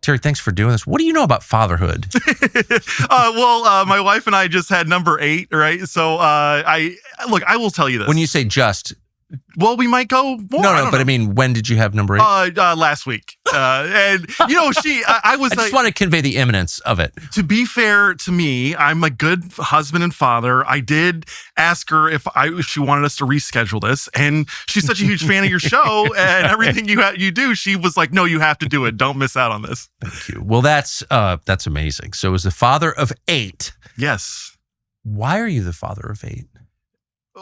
Terry, thanks for doing this. What do you know about fatherhood? My wife and I just had number 8, right? So I will tell you this. When you say just... Well, we might go more. No, but I mean, when did you have number 8? Last week. And, I was... I just want to convey the imminence of it. To be fair to me, I'm a good husband and father. I did ask her if she wanted us to reschedule this. And she's such a huge fan of your show and everything you do. She was like, no, you have to do it. Don't miss out on this. Thank you. Well, that's amazing. So as the father of 8. Yes. Why are you the father of 8?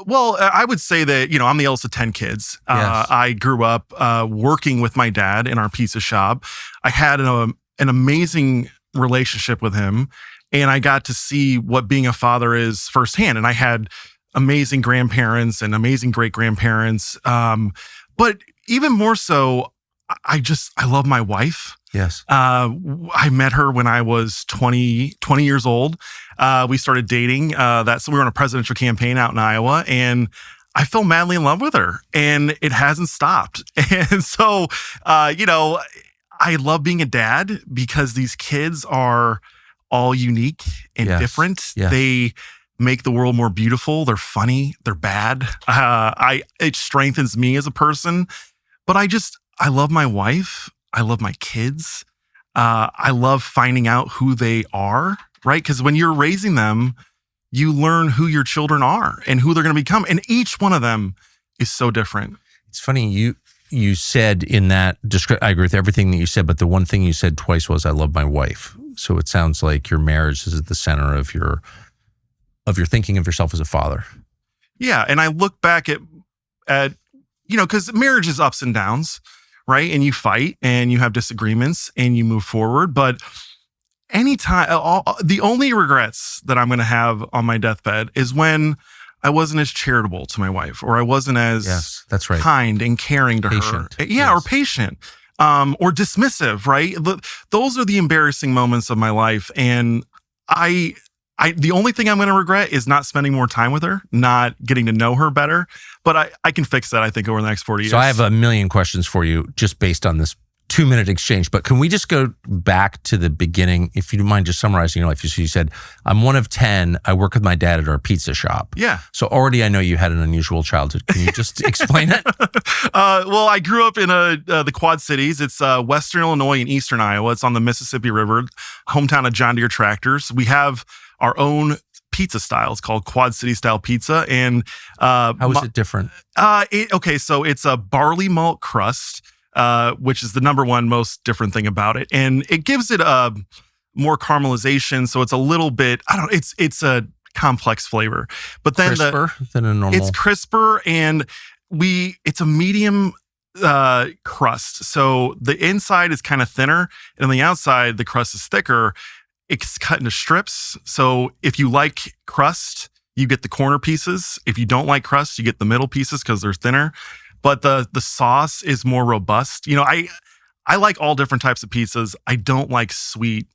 Well, I would say that, I'm the eldest of 10 kids. Yes. I grew up working with my dad in our pizza shop. I had an amazing relationship with him, and I got to see what being a father is firsthand. And I had amazing grandparents and amazing great-grandparents. But even more so, I love my wife. Yes. I met her when I was 20 years old. We started dating. So we were on a presidential campaign out in Iowa, and I fell madly in love with her, and it hasn't stopped. And so, I love being a dad because these kids are all unique and different. Yes. They make the world more beautiful. They're funny. They're bad. It strengthens me as a person, but I love my wife. I love my kids. I love finding out who they are, right? Because when you're raising them, you learn who your children are and who they're going to become. And each one of them is so different. It's funny, you said in that, I agree with everything that you said, but the one thing you said twice was, I love my wife. So it sounds like your marriage is at the center of your thinking of yourself as a father. Yeah. And I look back at because marriage is ups and downs. Right. And you fight and you have disagreements and you move forward. But anytime, the only regrets that I'm going to have on my deathbed is when I wasn't as charitable to my wife, or I wasn't as that's right. kind and caring to patient. her. Yeah. Yes. Or patient, or dismissive. Right. Those are the embarrassing moments of my life. And the only thing I'm going to regret is not spending more time with her, not getting to know her better. But I can fix that, I think, over the next 40 years. So I have a million questions for you just based on this 2-minute exchange. But can we just go back to the beginning, if you don't mind just summarizing your life? You said, I'm one of 10. I work with my dad at our pizza shop. Yeah. So already I know you had an unusual childhood. Can you just explain it? Well, I grew up in the Quad Cities. It's Western Illinois and Eastern Iowa. It's on the Mississippi River, hometown of John Deere tractors. We have our own pizza style. It's called Quad City style pizza. And how is it different? So it's a barley malt crust, which is the number one most different thing about it. And it gives it a more caramelization. So it's a little bit, it's a complex flavor. But then crisper than a normal. It's crisper, and it's a medium crust. So the inside is kind of thinner, and on the outside, the crust is thicker. It's cut into strips. So if you like crust, you get the corner pieces. If you don't like crust, you get the middle pieces because they're thinner. But the sauce is more robust. I like all different types of pizzas. I don't like sweet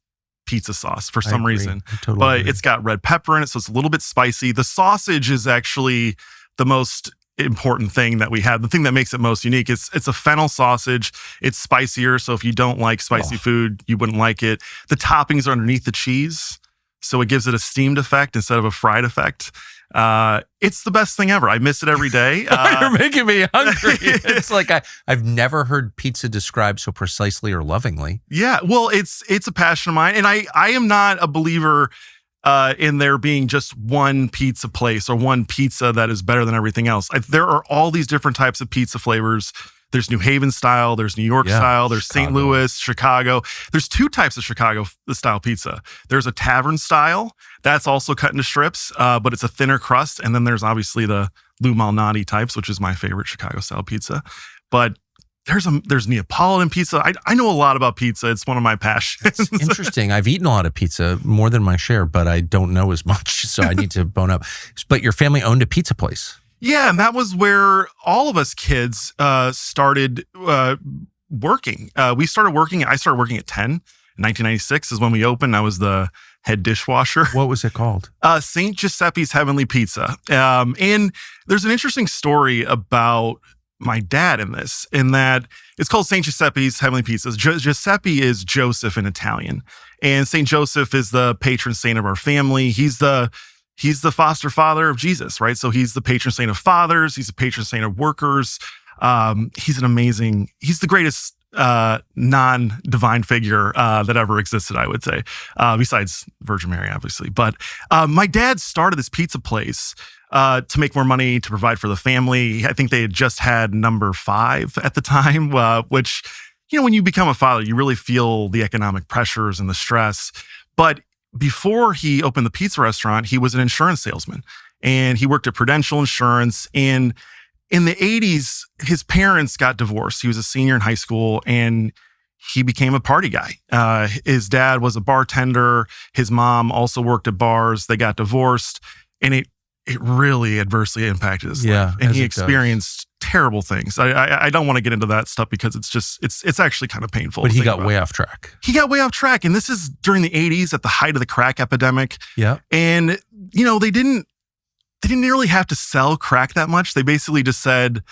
pizza sauce for some reason. But it's got red pepper in it, so it's a little bit spicy. The sausage is actually the most important thing that we have. The thing that makes it most unique is it's a fennel sausage. It's spicier, so if you don't like spicy food, you wouldn't like it. The toppings are underneath the cheese, so it gives it a steamed effect instead of a fried effect. It's the best thing ever. I miss it every day. You're making me hungry. It's like I've never heard pizza described so precisely or lovingly. Yeah, well, it's a passion of mine, and I am not a believer in there being just one pizza place or one pizza that is better than everything else. There are all these different types of pizza flavors. There's New Haven style, there's New York style, there's St. Louis, Chicago. There's 2 types of Chicago style pizza. There's a tavern style that's also cut into strips, but it's a thinner crust. And then there's obviously the Lou Malnati types, which is my favorite Chicago style pizza. But there's Neapolitan pizza. I know a lot about pizza. It's one of my passions. It's interesting. I've eaten a lot of pizza, more than my share, but I don't know as much. So I need to bone up. But your family owned a pizza place. Yeah, and that was where all of us kids started working. I started working at 10. 1996 is when we opened. I was the head dishwasher. What was it called? St. Giuseppe's Heavenly Pizza. And there's an interesting story about my dad in this, in that it's called St. Giuseppe's Heavenly Pizzas. Giuseppe is Joseph in Italian, and St. Joseph is the patron saint of our family. He's the foster father of Jesus, right? So he's the patron saint of fathers. He's the patron saint of workers. He's the greatest non-divine figure that ever existed, I would say, besides Virgin Mary, obviously. But my dad started this pizza place to make more money, to provide for the family. I think they had just had number 5 at the time, which, when you become a father, you really feel the economic pressures and the stress. But before he opened the pizza restaurant, he was an insurance salesman, and he worked at Prudential Insurance. And in the 80s, his parents got divorced. He was a senior in high school, and he became a party guy. His dad was a bartender. His mom also worked at bars. They got divorced, and it really adversely impacted his life. And he experienced terrible things. I don't want to get into that stuff because it's actually kind of painful. But he got way off track. He got way off track. And this is during the 80s at the height of the crack epidemic. Yeah. And, they didn't really have to sell crack that much. They basically just said,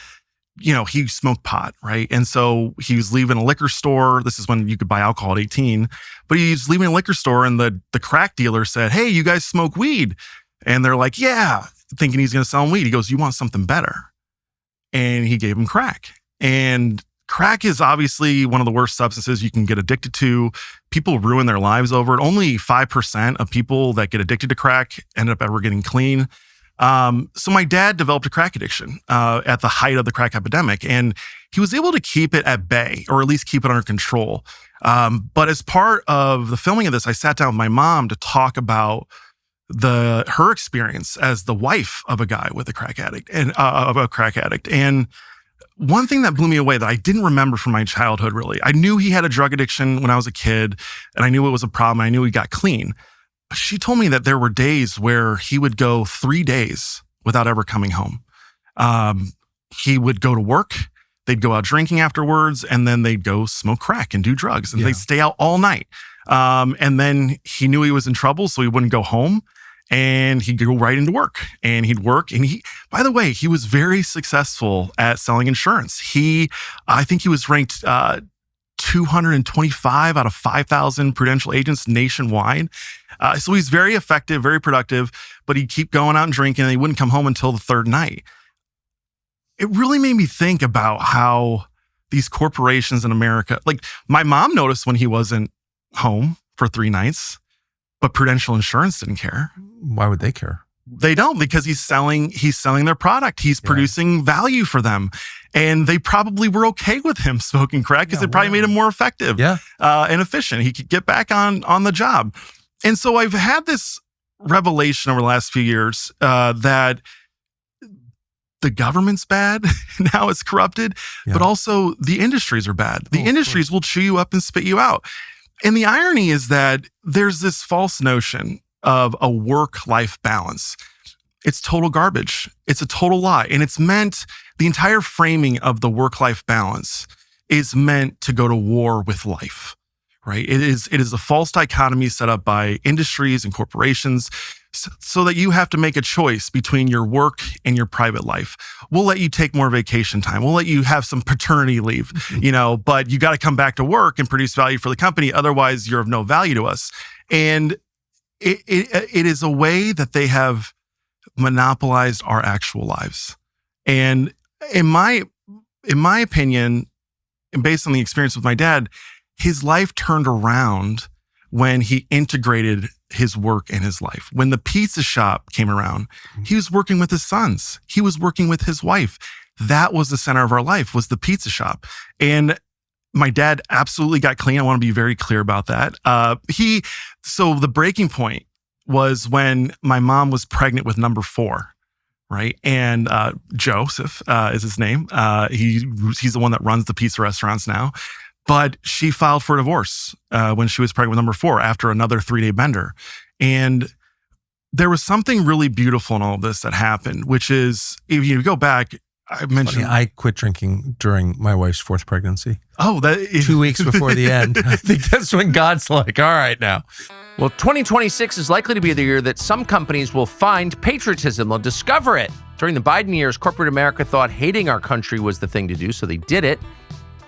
he smoked pot, right? And so he was leaving a liquor store. This is when you could buy alcohol at 18. But he was leaving a liquor store, and the crack dealer said, "Hey, you guys smoke weed?" And they're like, "Yeah," thinking he's going to sell them weed. He goes, "You want something better?" And he gave him crack. And crack is obviously one of the worst substances you can get addicted to. People ruin their lives over it. Only 5% of people that get addicted to crack end up ever getting clean. So my dad developed a crack addiction at the height of the crack epidemic, and he was able to keep it at bay, or at least keep it under control. But as part of the filming of this, I sat down with my mom to talk about her experience as the wife of a guy with a crack addict and one thing that blew me away that I didn't remember from my childhood, really. I knew he had a drug addiction when I was a kid, and I knew it was a problem. I knew he got clean. But she told me that there were days where he would go 3 days without ever coming home. He would go to work, they'd go out drinking afterwards, and then they'd go smoke crack and do drugs, and they'd stay out all night. And then he knew he was in trouble, so he wouldn't go home, and he'd go right into work, and he'd work. And by the way, he was very successful at selling insurance. I think he was ranked 225 out of 5,000 Prudential agents nationwide. So he's very effective, very productive, but he'd keep going out and drinking, and he wouldn't come home until the third night. It really made me think about how these corporations in America, like my mom noticed when he wasn't home for 3 nights, but Prudential Insurance didn't care. Why would they care? They don't, because he's selling their product. He's producing value for them. And they probably were okay with him smoking crack because it probably made him more effective and efficient. He could get back on the job. And so I've had this revelation over the last few years that the government's bad, now it's corrupted, but also the industries are bad. The industries will chew you up and spit you out. And the irony is that there's this false notion of a work-life balance. It's total garbage. It's a total lie. And the entire framing of the work-life balance is meant to go to war with life, right? It is a false dichotomy set up by industries and corporations so that you have to make a choice between your work and your private life. We'll let you take more vacation time. We'll let you have some paternity leave, but you got to come back to work and produce value for the company. Otherwise, you're of no value to us. And it is a way that they have monopolized our actual lives. And in my opinion, and based on the experience with my dad, his life turned around when he integrated his work and his life. When the pizza shop came around, he was working with his sons. He was working with his wife. That was the center of our life, was the pizza shop. And my dad absolutely got clean. I want to be very clear about that. So the breaking point was when my mom was pregnant with number 4, right? And Joseph is his name. He's the one that runs the pizza restaurants now. But she filed for divorce when she was pregnant with number 4 after another 3-day bender. And there was something really beautiful in all of this that happened, which is, if you go back, I mentioned... Funny, I quit drinking during my wife's 4th pregnancy. Oh, that is... 2 weeks before the end. I think that's when God's like, all right now. Well, 2026 is likely to be the year that some companies will find patriotism. They'll discover it. During the Biden years, corporate America thought hating our country was the thing to do, so they did it.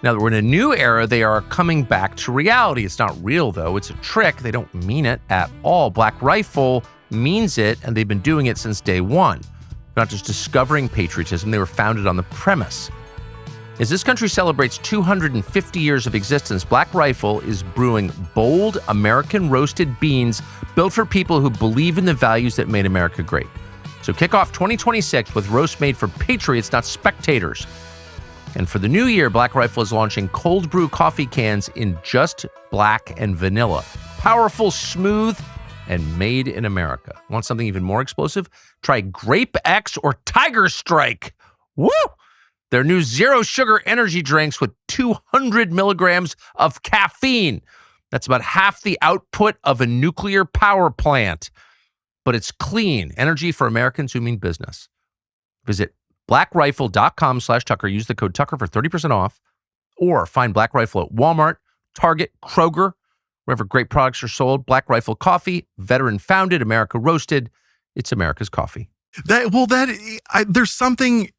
Now that we're in a new era, they are coming back to reality. It's not real, though. It's a trick. They don't mean it at all. Black Rifle means it, and they've been doing it since day one. They're not just discovering patriotism. They were founded on the premise. As this country celebrates 250 years of existence, Black Rifle is brewing bold American roasted beans built for people who believe in the values that made America great. So kick off 2026 with roast made for patriots, not spectators. And for the new year, Black Rifle is launching cold brew coffee cans in just black and vanilla. Powerful, smooth, and made in America. Want something even more explosive? Try Grape X or Tiger Strike. Woo! Their new zero sugar energy drinks with 200 milligrams of caffeine. That's about half the output of a nuclear power plant. But it's clean energy for Americans who mean business. Visit blackrifle.com/Tucker. Use the code Tucker for 30% off. Or find Black Rifle at Walmart, Target, Kroger, wherever great products are sold. Black Rifle Coffee, veteran founded, America roasted. It's America's coffee. There's something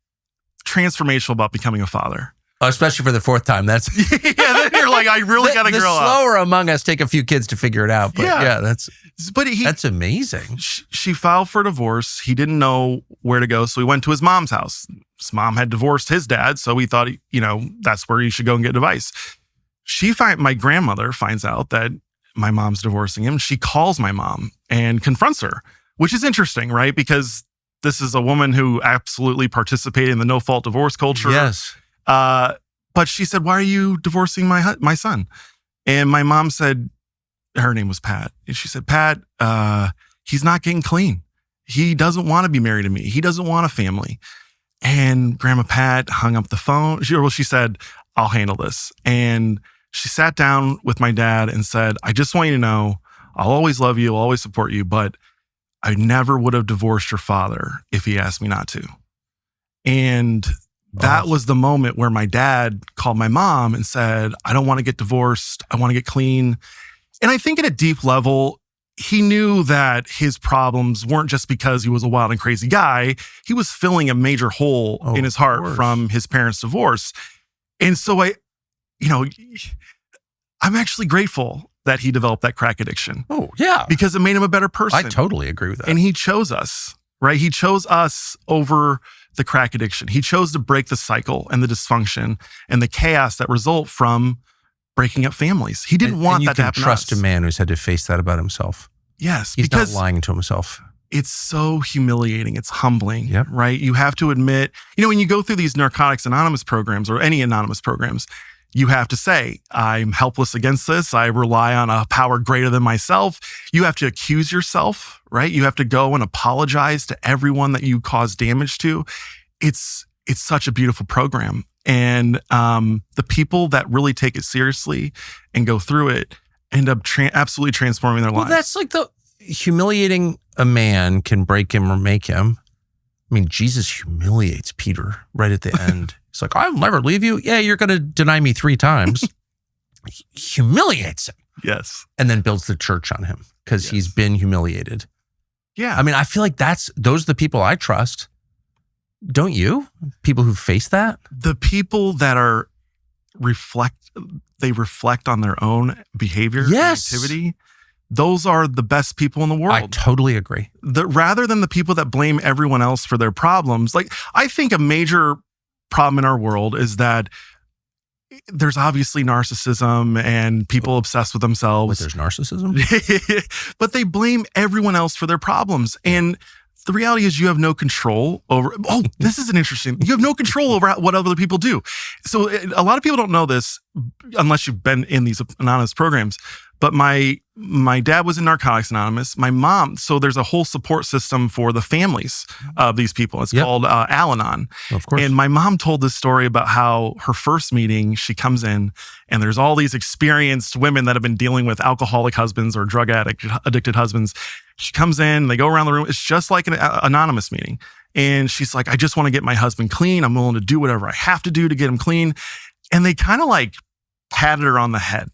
transformational about becoming a father. Especially for the fourth time. That's yeah, then you're like, I really got to grow up. The slower among us take a few kids to figure it out. But that's amazing. She filed for divorce. He didn't know where to go, so he went to his mom's house. His mom had divorced his dad, so he thought, that's where he should go and get advice. My grandmother finds out that my mom's divorcing him. She calls my mom and confronts her, which is interesting, right? Because this is a woman who absolutely participated in the no-fault divorce culture. Yes. But she said, "Why are you divorcing my son?" And my mom said, her name was Pat. And she said, "Pat, he's not getting clean. He doesn't want to be married to me. He doesn't want a family." And Grandma Pat hung up the phone. She said, "I'll handle this." And she sat down with my dad and said, "I just want you to know, I'll always love you. I'll always support you. But I never would have divorced your father if he asked me not to." And that was the moment where my dad called my mom and said, "I don't want to get divorced. I want to get clean." And I think at a deep level, he knew that his problems weren't just because he was a wild and crazy guy. He was filling a major hole in his heart from his parents' divorce. And so I'm actually grateful that he developed that crack addiction. Oh, yeah. Because it made him a better person. I totally agree with that. And he chose us, right? He chose us over the crack addiction. He chose to break the cycle and the dysfunction and the chaos that result from breaking up families. He didn't want that to happen to us. You can trust a man who's had to face that about himself. Yes. He's because not lying to himself. It's so humiliating. It's humbling, right? You have to admit, when you go through these Narcotics Anonymous programs or any anonymous programs, you have to say, I'm helpless against this. I rely on a power greater than myself. You have to accuse yourself, right? You have to go and apologize to everyone that you caused damage to. It's such a beautiful program. And the people that really take it seriously and go through it end up absolutely transforming their lives. That's like the humiliating a man can break him or make him. I mean, Jesus humiliates Peter right at the end. He's like, "I'll never leave you." "Yeah, you're going to deny me 3 times. He humiliates him. Yes. And then builds the church on him because he's been humiliated. Yeah. I mean, I feel like those are the people I trust. Don't you? People who face that? The people that reflect on their own behavior and activity. Those are the best people in the world. I totally agree. Rather than the people that blame everyone else for their problems. Like, I think a major problem in our world is that there's obviously narcissism and people obsessed with themselves. There's narcissism? But they blame everyone else for their problems. And the reality is you have no control over, this is an interesting, you have no control over what other people do. So a lot of people don't know this unless you've been in these anonymous programs. But my dad was in Narcotics Anonymous. My mom, so there's a whole support system for the families of these people. It's called Al-Anon. Of course. And my mom told this story about how her first meeting, she comes in and there's all these experienced women that have been dealing with alcoholic husbands or drug addicted husbands. She comes in, they go around the room. It's just like an anonymous meeting. And she's like, "I just want to get my husband clean. I'm willing to do whatever I have to do to get him clean." And they kind of like patted her on the head.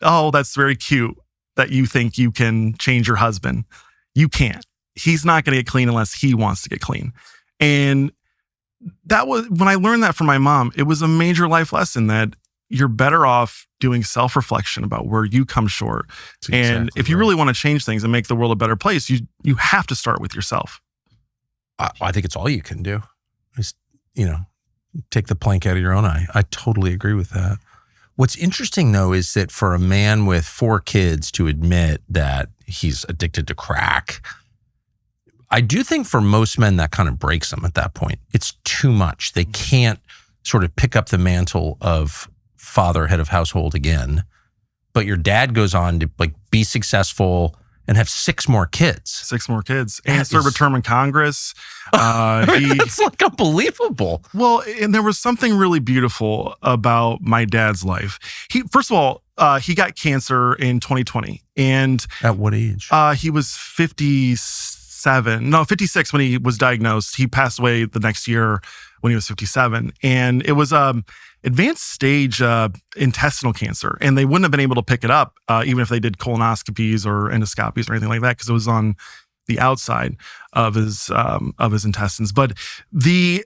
"Oh, that's very cute that you think you can change your husband. You can't. he's not going to get clean unless he wants to get clean. And that was, when I learned that from my mom, it was a major life lesson that you're better off doing self-reflection about where you come short. And if you really want to change things and make the world a better place, you have to start with yourself. I think it's all you can do. Just, take the plank out of your own eye. I totally agree with that. What's interesting, though, is that for a man with 4 kids to admit that he's addicted to crack, I do think for most men that kind of breaks them at that point. It's too much. They can't sort of pick up the mantle of father, head of household again. But your dad goes on to be successful and have 6 more kids. 6 more kids. And serve a term in Congress. It's unbelievable. Well, and there was something really beautiful about my dad's life. First of all, he got cancer in 2020. And at what age? He was 56 when he was diagnosed. He passed away the next year when he was 57. And it was advanced stage intestinal cancer. And they wouldn't have been able to pick it up, even if they did colonoscopies or endoscopies or anything like that, because it was on the outside of his intestines. But the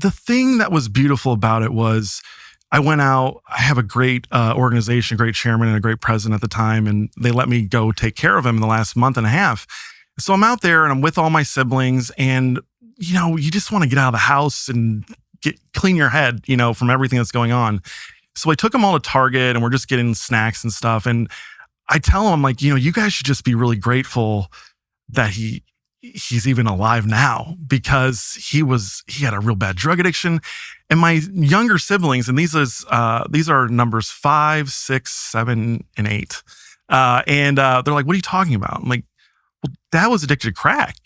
thing that was beautiful about it was I went out. I have a great organization, great chairman, and a great president at the time, and they let me go take care of him in the last month and a half. So I'm out there and I'm with all my siblings, and you just want to get out of the house and clean your head, from everything that's going on. So I took them all to Target, and we're just getting snacks and stuff. And I tell them, I'm like, you guys should just be really grateful that he's even alive now, because he had a real bad drug addiction. And my younger siblings, and these are numbers 5, 6, 7, and 8. And they're like, what are you talking about? I'm like, well, Dad was addicted to crack.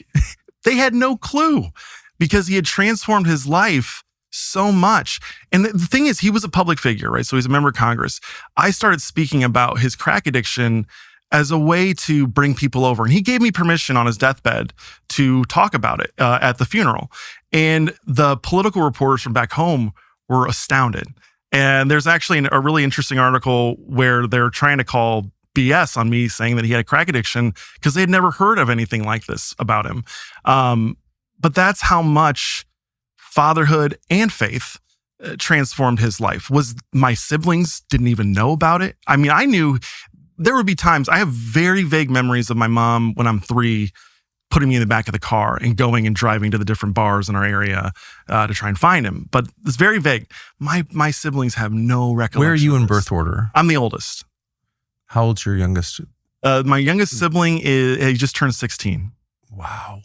They had no clue, because he had transformed his life so much. And the thing is, he was a public figure, right? So he's a member of Congress. I started speaking about his crack addiction as a way to bring people over. And he gave me permission on his deathbed to talk about it at the funeral. And the political reporters from back home were astounded. And there's actually a really interesting article where they're trying to call BS on me saying that he had a crack addiction because they had never heard of anything like this about him. But that's how much fatherhood and faith transformed his life. Was my siblings didn't even know about it. I mean, I knew there would be times, I have very vague memories of my mom when I'm 3 putting me in the back of the car and going and driving to the different bars in our area to try and find him. But it's very vague. My siblings have no recollection. Where are you in birth order? I'm the oldest. How old's your youngest? My youngest sibling he just turned 16. Wow.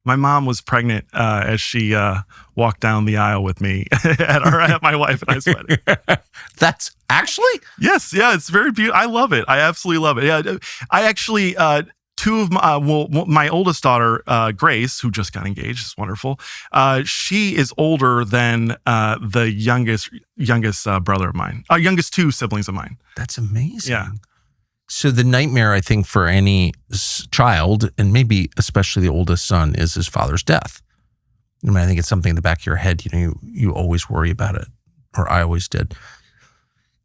My mom was pregnant as she walked down the aisle with me at my wife and I's wedding. That's actually? Yes. Yeah. It's very beautiful. I love it. I absolutely love it. Yeah. I actually, 2 of my oldest daughter, Grace, who just got engaged, is wonderful. She is older than the youngest brother of mine, youngest 2 siblings of mine. That's amazing. Yeah. So the nightmare, I think, for any child, and maybe especially the oldest son, is his father's death. I mean, I think it's something in the back of your head. You always worry about it, or I always did.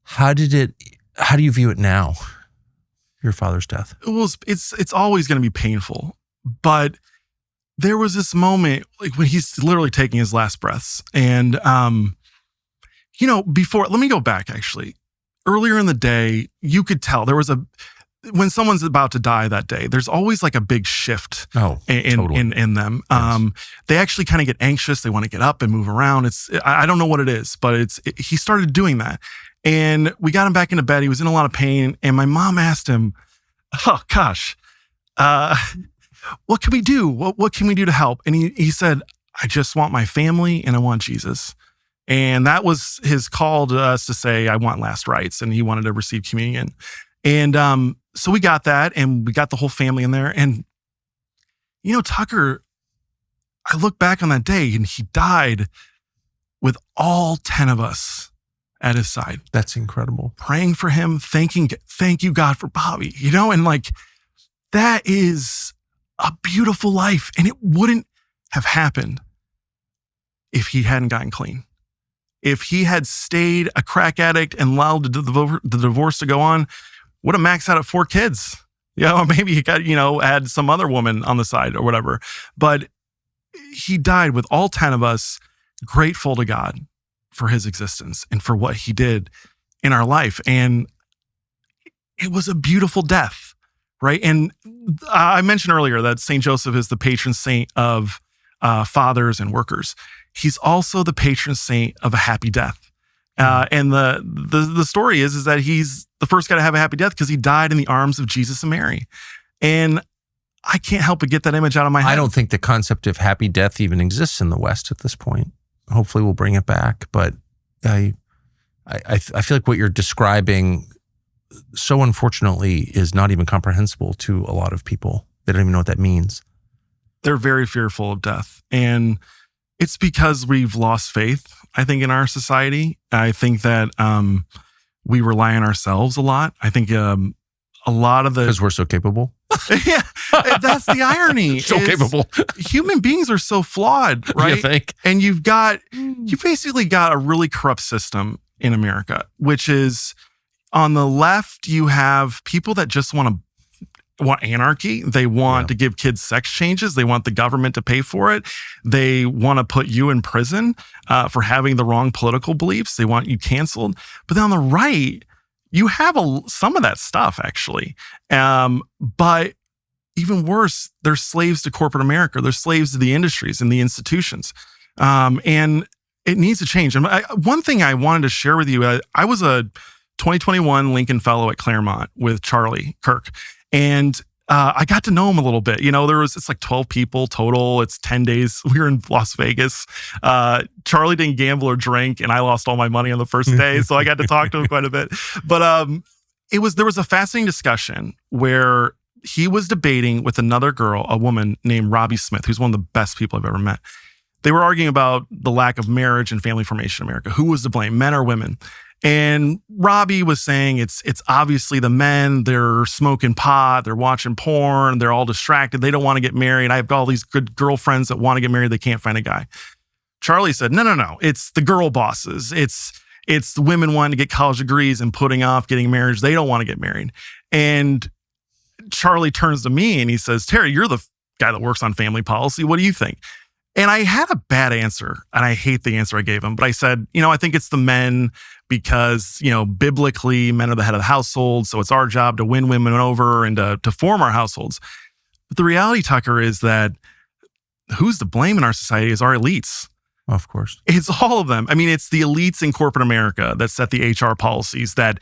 How do you view it now? Your father's death. It's always going to be painful, but there was this moment like when he's literally taking his last breaths, and before. Let me go back actually. Earlier in the day, you could tell when someone's about to die that day, there's always like a big shift in them. Yes. They actually kind of get anxious. They want to get up and move around. I don't know what it is, but he started doing that. And we got him back into bed. He was in a lot of pain. And my mom asked him, oh gosh, what can we do? What can we do to help? And he said, I just want my family and I want Jesus. And that was his call to us to say, I want last rites. And he wanted to receive communion. And so we got that, and we got the whole family in there. And, Tucker, I look back on that day, and he died with all 10 of us at his side. That's incredible. Praying for him, thank you, God, for Bobby, and that is a beautiful life. And it wouldn't have happened if he hadn't gotten clean. If he had stayed a crack addict and allowed the divorce to go on, would have maxed out at 4 kids. Or maybe he got, had some other woman on the side or whatever. But he died with all 10 of us grateful to God for his existence and for what he did in our life. And it was a beautiful death, right? And I mentioned earlier that St. Joseph is the patron saint of fathers and workers. He's also the patron saint of a happy death. And the story is that he's the first guy to have a happy death because he died in the arms of Jesus and Mary. And I can't help but get that image out of my head. I don't think the concept of happy death even exists in the West at this point. Hopefully we'll bring it back. But I feel like what you're describing so unfortunately is not even comprehensible to a lot of people. They don't even know what that means. They're very fearful of death. And it's because we've lost faith, I think, in our society. I think that we rely on ourselves a lot. I think a lot of the... Because we're so capable? Yeah, that's the irony. So capable. Human beings are so flawed, right? You think? And you basically got a really corrupt system in America, which is on the left, you have people that just want anarchy. They want to give kids sex changes. They want the government to pay for it. They want to put you in prison for having the wrong political beliefs. They want you canceled. But then on the right, you have some of that stuff, actually. But even worse, they're slaves to corporate America. They're slaves to the industries and the institutions. And it needs to change. And one thing I wanted to share with you, I was a 2021 Lincoln Fellow at Claremont with Charlie Kirk. And I got to know him a little bit. It's like 12 people total. It's 10 days. We were in Las Vegas. Charlie didn't gamble or drink, and I lost all my money on the first day. So I got to talk to him quite a bit. But there was a fascinating discussion where he was debating with another girl, a woman named Robbie Smith, who's one of the best people I've ever met. They were arguing about the lack of marriage and family formation in America. Who was to blame, men or women? And Robbie was saying it's obviously the men. They're smoking pot, they're watching porn, they're all distracted. They don't want to get married. I have all these good girlfriends that want to get married. They can't find a guy. Charlie said, no. It's the girl bosses. It's the women wanting to get college degrees and putting off getting married. They don't want to get married. And Charlie turns to me and he says, Terry, you're the guy that works on family policy. What do you think? And I had a bad answer, and I hate the answer I gave him. But I said, I think it's the men because, biblically, men are the head of the household. So it's our job to win women over and to form our households. But the reality, Tucker, is that who's to blame in our society is our elites. Of course. It's all of them. I mean, it's the elites in corporate America that set the HR policies that,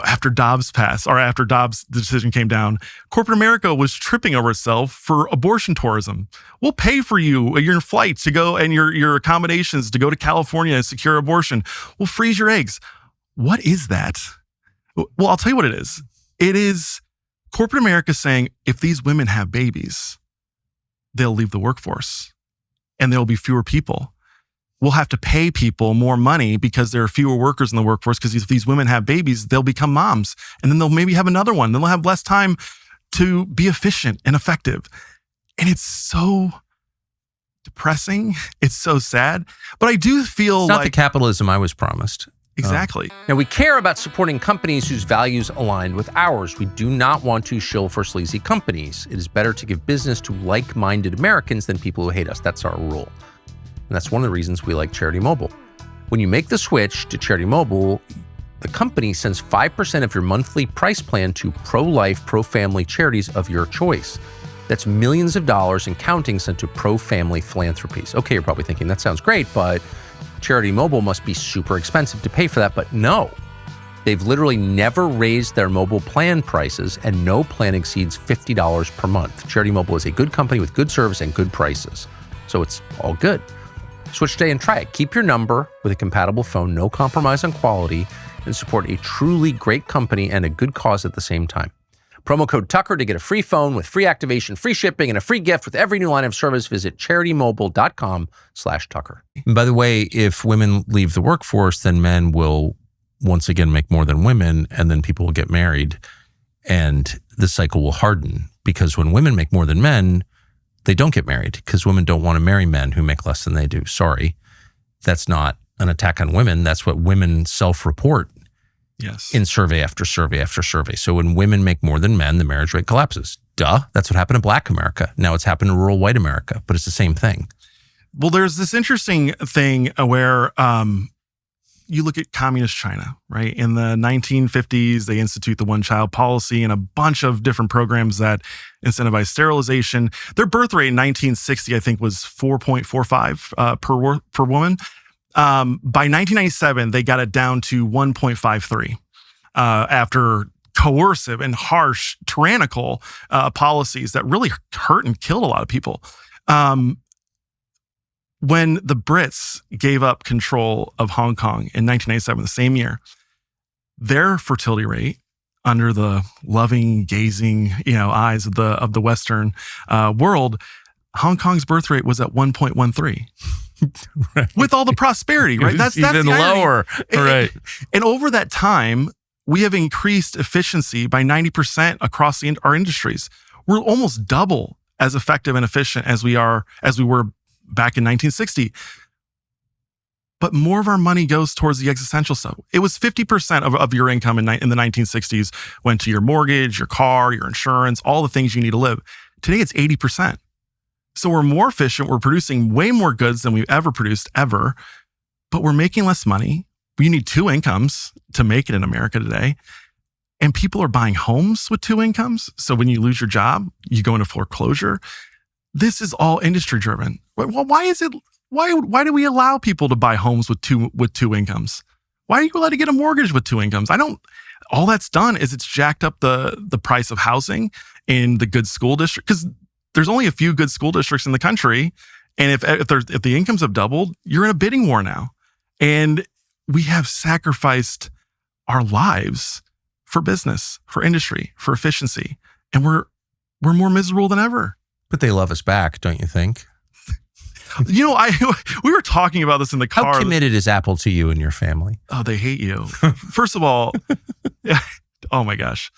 after Dobbs passed, or after Dobbs' decision came down, corporate America was tripping over itself for abortion tourism. We'll pay for your flight to go and your accommodations to go to California and secure abortion. We'll freeze your eggs. What is that? Well, I'll tell you what it is. It is corporate America saying, if these women have babies, they'll leave the workforce and there'll be fewer people. We'll have to pay people more money because there are fewer workers in the workforce, because if these women have babies, they'll become moms. And then they'll maybe have another one. Then they'll have less time to be efficient and effective. And it's so depressing. It's so sad. But I do feel it's not the capitalism I was promised. Exactly. Now, we care about supporting companies whose values align with ours. We do not want to shill for sleazy companies. It is better to give business to like-minded Americans than people who hate us. That's our rule. And that's one of the reasons we like Charity Mobile. When you make the switch to Charity Mobile, the company sends 5% of your monthly price plan to pro-life, pro-family charities of your choice. That's millions of dollars and counting sent to pro-family philanthropies. Okay, you're probably thinking, that sounds great, but Charity Mobile must be super expensive to pay for that. But no, they've literally never raised their mobile plan prices, and no plan exceeds $50 per month. Charity Mobile is a good company with good service and good prices. So it's all good. Switch today and try it. Keep your number with a compatible phone, no compromise on quality, and support a truly great company and a good cause at the same time. Promo code Tucker to get a free phone with free activation, free shipping, and a free gift with every new line of service. Visit CharityMobile.com/Tucker. And by the way, if women leave the workforce, then men will once again make more than women, and then people will get married, and the cycle will harden. Because when women make more than men, they don't get married, because women don't want to marry men who make less than they do. Sorry, that's not an attack on women. That's what women self-report. Yes. in survey after survey after survey. So when women make more than men, the marriage rate collapses. Duh. That's what happened in Black America. Now it's happened in rural white America, but it's the same thing. Well, there's this interesting thing where you look at communist China, right? In the 1950s, they institute the one-child policy and a bunch of different programs that incentivize sterilization. Their birth rate in 1960, I think, was 4.45 per woman. By 1997, they got it down to 1.53 after coercive and harsh, tyrannical policies that really hurt and killed a lot of people. When the Brits gave up control of Hong Kong in 1997, the same year, their fertility rate, under the loving, gazing, eyes of the Western world, Hong Kong's birth rate was at 1.13. Right. With all the prosperity, right? That's even the lower, right? And over that time, we have increased efficiency by 90% across our industries. We're almost double as effective and efficient as we were back in 1960. But more of our money goes towards the existential stuff. It was 50% of your income in the 1960s went to your mortgage, your car, your insurance, all the things you need to live. Today, it's 80%. So we're more efficient. We're producing way more goods than we've ever produced, ever. But we're making less money. You need two incomes to make it in America today. And people are buying homes with two incomes. So when you lose your job, you go into foreclosure. This is all industry driven. Well, why is it? Why do we allow people to buy homes with two incomes? Why are you allowed to get a mortgage with two incomes? All that's done is it's jacked up the price of housing in the good school district, because there's only a few good school districts in the country. And if the incomes have doubled, you're in a bidding war now. And we have sacrificed our lives for business, for industry, for efficiency. And we're more miserable than ever. But they love us back, don't you think? We were talking about this in the car. How committed is Apple to you and your family? Oh, they hate you. First of all, oh my gosh,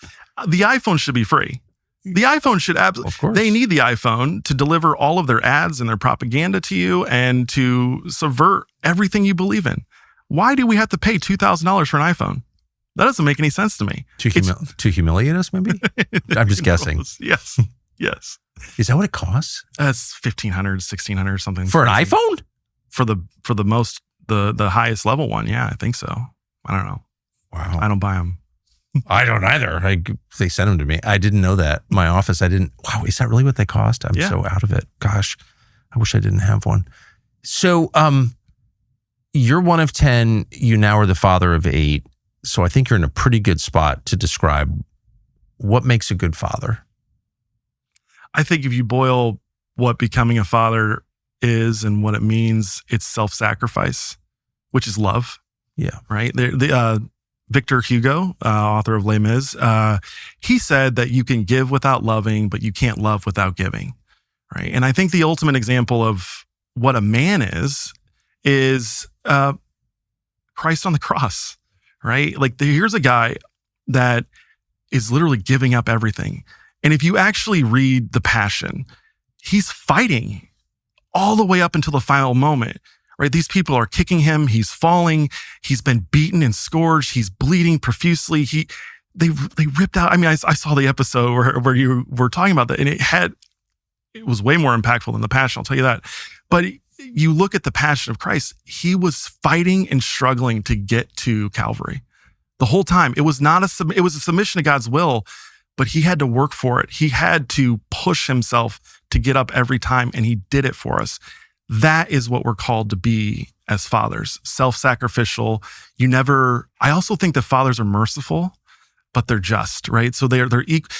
the iPhone should be free. The iPhone should absolutely, of course. They need the iPhone to deliver all of their ads and their propaganda to you and to subvert everything you believe in. Why do we have to pay $2,000 for an iPhone? That doesn't make any sense to me. To humiliate us, maybe? I'm just guessing. Yes. Yes. Is that what it costs? It's $1,500, $1,600 something. For an iPhone? For the highest level one. Yeah, I think so. I don't know. Wow. I don't buy them. I don't either. They sent them to me. I didn't know that. My office, I didn't. Wow, is that really what they cost? I'm so out of it. Gosh, I wish I didn't have one. So you're one of 10. You now are the father of 8. So I think you're in a pretty good spot to describe what makes a good father. I think if you boil what becoming a father is and what it means, it's self-sacrifice, which is love. Yeah. Right? Victor Hugo, author of Les Mis, he said that you can give without loving, but you can't love without giving, right? And I think the ultimate example of what a man is Christ on the cross, right? Like here's a guy that is literally giving up everything. And if you actually read The Passion, he's fighting all the way up until the final moment. Right? These people are kicking him. He's falling. He's been beaten and scourged. He's bleeding profusely. They ripped out. I mean, I saw the episode where you were talking about that, and it was way more impactful than The Passion. I'll tell you that. But you look at the Passion of Christ. He was fighting and struggling to get to Calvary the whole time. It was it was a submission to God's will, but he had to work for it. He had to push himself to get up every time, and he did it for us. That is what we're called to be as fathers, self-sacrificial. I also think that fathers are merciful, but they're just, right? So they're equal.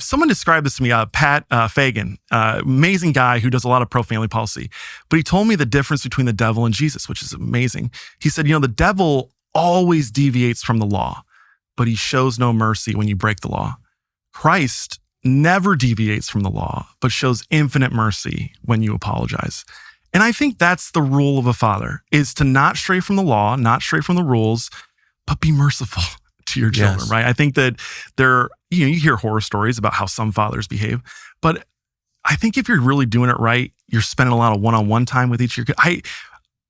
Someone described this to me, Pat Fagan, amazing guy who does a lot of pro-family policy, but he told me the difference between the devil and Jesus, which is amazing. He said, the devil always deviates from the law, but he shows no mercy when you break the law. Christ never deviates from the law, but shows infinite mercy when you apologize. And I think that's the rule of a father, is to not stray from the law, not stray from the rules, but be merciful to your children, yes. Right? I think that you hear horror stories about how some fathers behave, but I think if you're really doing it right, you're spending a lot of one-on-one time with each of your kids.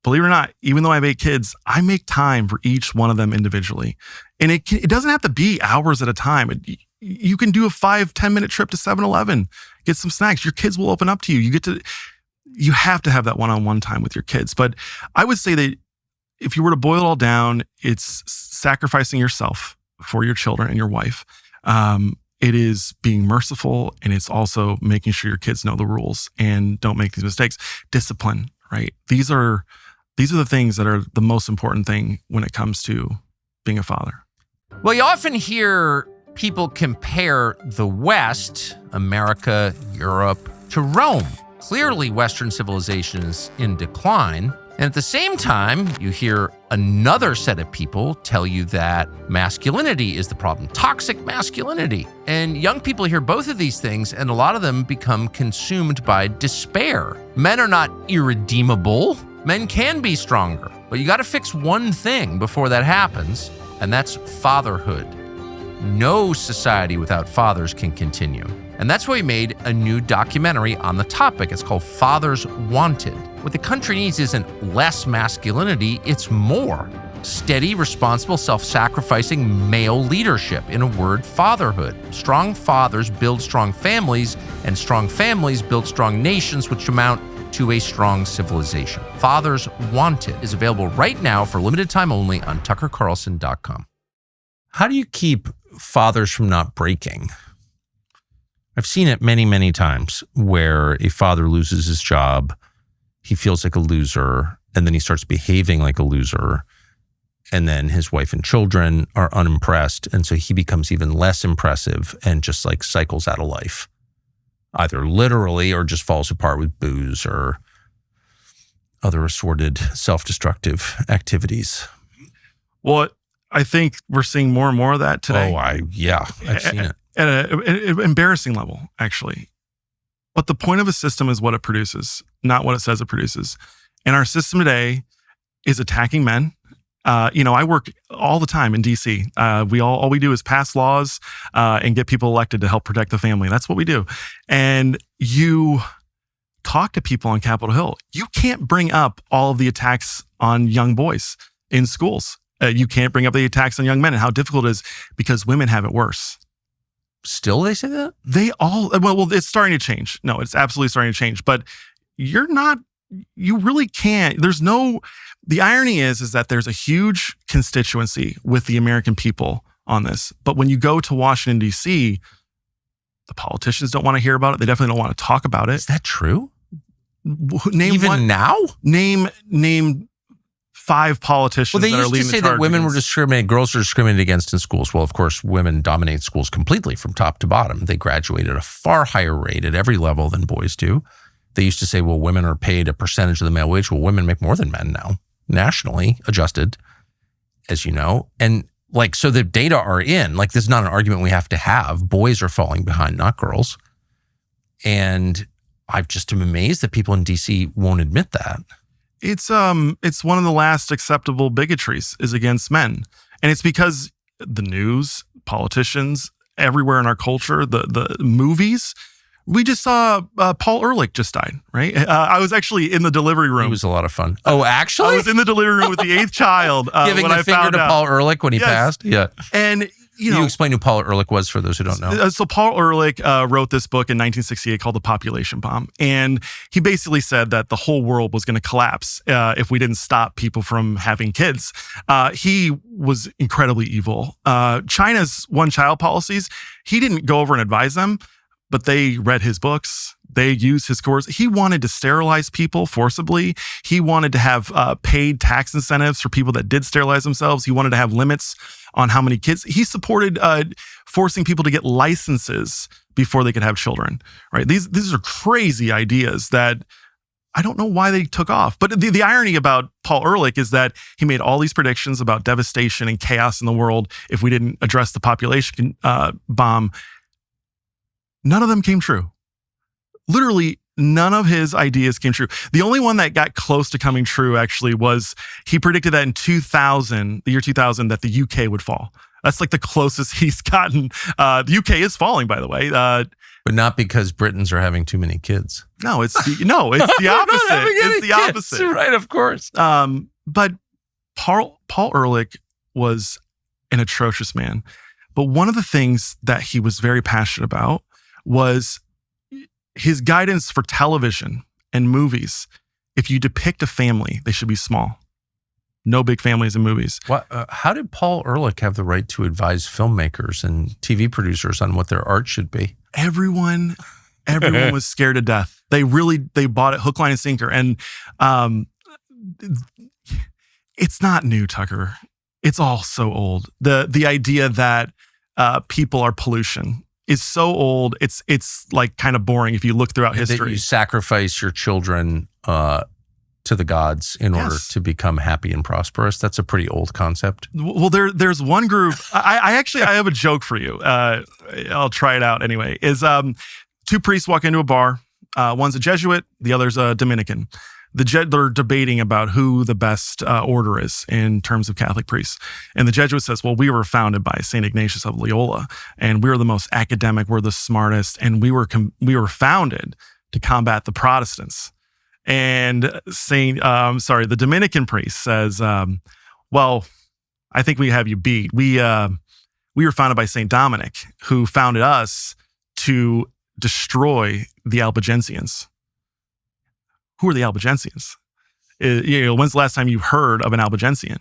believe it or not, even though I have 8 kids, I make time for each one of them individually. And it doesn't have to be hours at a time. You can do a 5-10 minute trip to 7-Eleven, get some snacks. Your kids will open up to you. You have to have that one-on-one time with your kids. But I would say that if you were to boil it all down, it's sacrificing yourself for your children and your wife. It is being merciful, and it's also making sure your kids know the rules and don't make these mistakes. Discipline, right? These are the things that are the most important thing when it comes to being a father. Well, you often hear people compare the West, America, Europe, to Rome. Clearly, Western civilization is in decline. And at the same time, you hear another set of people tell you that masculinity is the problem, toxic masculinity. And young people hear both of these things, and a lot of them become consumed by despair. Men are not irredeemable. Men can be stronger, but you got to fix one thing before that happens, and that's fatherhood. No society without fathers can continue. And that's why we made a new documentary on the topic. It's called Fathers Wanted. What the country needs isn't less masculinity, it's more. Steady, responsible, self-sacrificing male leadership. In a word, fatherhood. Strong fathers build strong families, and strong families build strong nations, which amount to a strong civilization. Fathers Wanted is available right now for limited time only on tuckercarlson.com. How do you keep fathers from not breaking? I've seen it many, many times where a father loses his job, he feels like a loser, and then he starts behaving like a loser. And then his wife and children are unimpressed. And so he becomes even less impressive and just like cycles out of life, either literally or just falls apart with booze or other assorted self-destructive activities. Well, I think we're seeing more and more of that today. I've seen it. At an embarrassing level, actually. But the point of a system is what it produces, not what it says it produces. And our system today is attacking men. I work all the time in DC. All we do is pass laws and get people elected to help protect the family. That's what we do. And you talk to people on Capitol Hill. You can't bring up all of the attacks on young boys in schools. You can't bring up the attacks on young men and how difficult it is because women have it worse. Still, they say that? Well, it's starting to change. No, it's absolutely starting to change. But you really can't. The irony is that there's a huge constituency with the American people on this. But when you go to Washington, D.C., the politicians don't want to hear about it. They definitely don't want to talk about it. Is that true? Now? Name 5 politicians that are leading the charge. Well, they used to say that women were discriminated, girls were discriminated against in schools. Well, of course, women dominate schools completely from top to bottom. They graduate at a far higher rate at every level than boys do. They used to say, well, women are paid a percentage of the male wage. Well, women make more than men now, nationally adjusted, as you know. And so the data are in. This is not an argument we have to have. Boys are falling behind, not girls. And I've just am amazed that people in DC won't admit that. It's one of the last acceptable bigotries is against men. And it's because the news, politicians, everywhere in our culture, the movies. We just saw Paul Ehrlich just died, right? I was actually in the delivery room. It was a lot of fun. Oh, actually? I was in the delivery room with the 8th child Giving when the I finger found to out. Paul Ehrlich when he passed? Yeah. And you explain who Paul Ehrlich was for those who don't know. So Paul Ehrlich wrote this book in 1968 called The Population Bomb. And he basically said that the whole world was going to collapse if we didn't stop people from having kids. He was incredibly evil. China's one-child policies, he didn't go over and advise them, but they read his books. They used his course. He wanted to sterilize people forcibly. He wanted to have paid tax incentives for people that did sterilize themselves. He wanted to have limits on how many kids. He supported forcing people to get licenses before they could have children, right? These are crazy ideas that I don't know why they took off. But the irony about Paul Ehrlich is that he made all these predictions about devastation and chaos in the world if we didn't address the population bomb. None of them came true. Literally, none of his ideas came true. The only one that got close to coming true actually was he predicted that in the year 2000, that the UK would fall. That's the closest he's gotten. The UK is falling, by the way. But not because Britons are having too many kids. No, it's the opposite. It's the opposite. Right, of course. But Paul Ehrlich was an atrocious man. But one of the things that he was very passionate about was his guidance for television and movies. If you depict a family, they should be small. No big families in movies. How did Paul Ehrlich have the right to advise filmmakers and TV producers on what their art should be? Everyone was scared to death. They bought it hook, line, and sinker. And it's not new, Tucker. It's all so old. The idea that people are pollution is so old. It's like kind of boring if you look throughout history. That you sacrifice your children to the gods in order to become happy and prosperous. That's a pretty old concept. Well, there's one group. I have a joke for you. I'll try it out anyway. Is two priests walk into a bar. One's a Jesuit, the other's a Dominican. They're debating about who the best order is in terms of Catholic priests. And the Jesuit says, well, we were founded by St. Ignatius of Loyola, and we're the most academic, we're the smartest, and we were founded to combat the Protestants. And the Dominican priest says, well, I think we have you beat. We were founded by St. Dominic, who founded us to destroy the Albigensians. Who are the Albigensians? When's the last time you've heard of an Albigensian?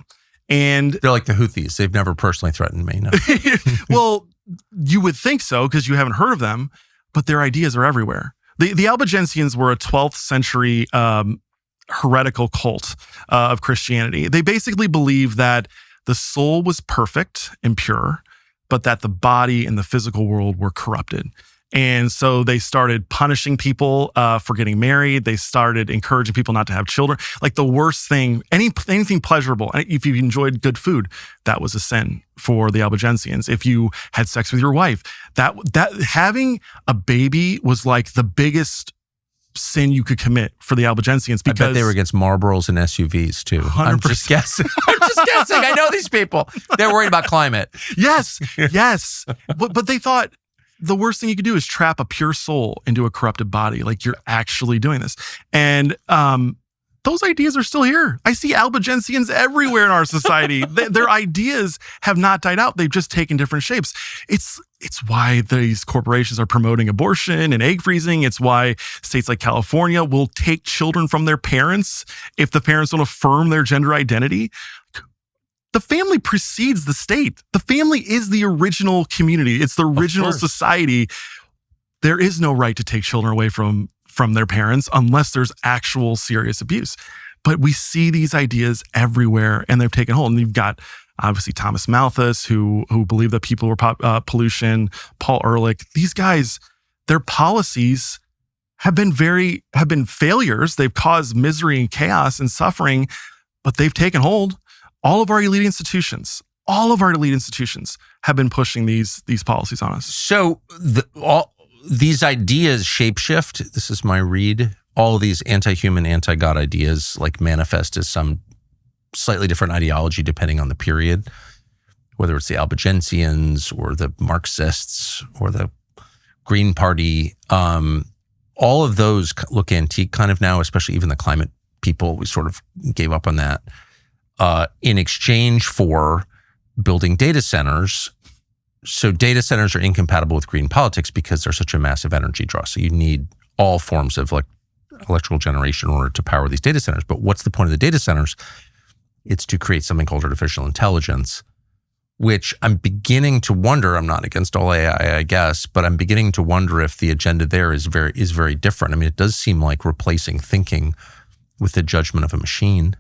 And they're like the Houthis. They've never personally threatened me. No. Well, you would think so because you haven't heard of them, but their ideas are everywhere. The Albigensians were a 12th century heretical cult of Christianity. They basically believed that the soul was perfect and pure, but that the body and the physical world were corrupted. And so they started punishing people for getting married. They started encouraging people not to have children. Like the worst thing, anything pleasurable. If you enjoyed good food, that was a sin for the Albigensians. If you had sex with your wife, that having a baby was like the biggest sin you could commit for the Albigensians. Because I bet they were against Marlboros and SUVs too. 100%. I'm just guessing. I know these people. They're worried about climate. Yes. But they thought, the worst thing you could do is trap a pure soul into a corrupted body. Like you're actually doing this. And those ideas are still here. I see Albigensians everywhere in our society. Their ideas have not died out. They've just taken different shapes. It's why these corporations are promoting abortion and egg freezing. It's why states like California will take children from their parents if the parents don't affirm their gender identity. The family precedes the state. The family is the original community. It's the original society. There is no right to take children away from their parents unless there's actual serious abuse. But we see these ideas everywhere, and they've taken hold. And you've got obviously Thomas Malthus, who believed that people were pollution. Paul Ehrlich. These guys, their policies have been failures. They've caused misery and chaos and suffering, but they've taken hold. All of our elite institutions have been pushing these policies on us. So all these ideas shapeshift. This is my read. All of these anti-human, anti-God ideas like manifest as some slightly different ideology depending on the period, whether it's the Albigensians or the Marxists or the Green Party. All of those look antique kind of now, especially even the climate people. We sort of gave up on that. In exchange for building data centers. So data centers are incompatible with green politics because they're such a massive energy draw. So you need all forms of electrical generation in order to power these data centers. But what's the point of the data centers? It's to create something called artificial intelligence, which I'm beginning to wonder, I'm not against all AI, I guess, but I'm beginning to wonder if the agenda there is very different. I mean, it does seem like replacing thinking with the judgment of a machine.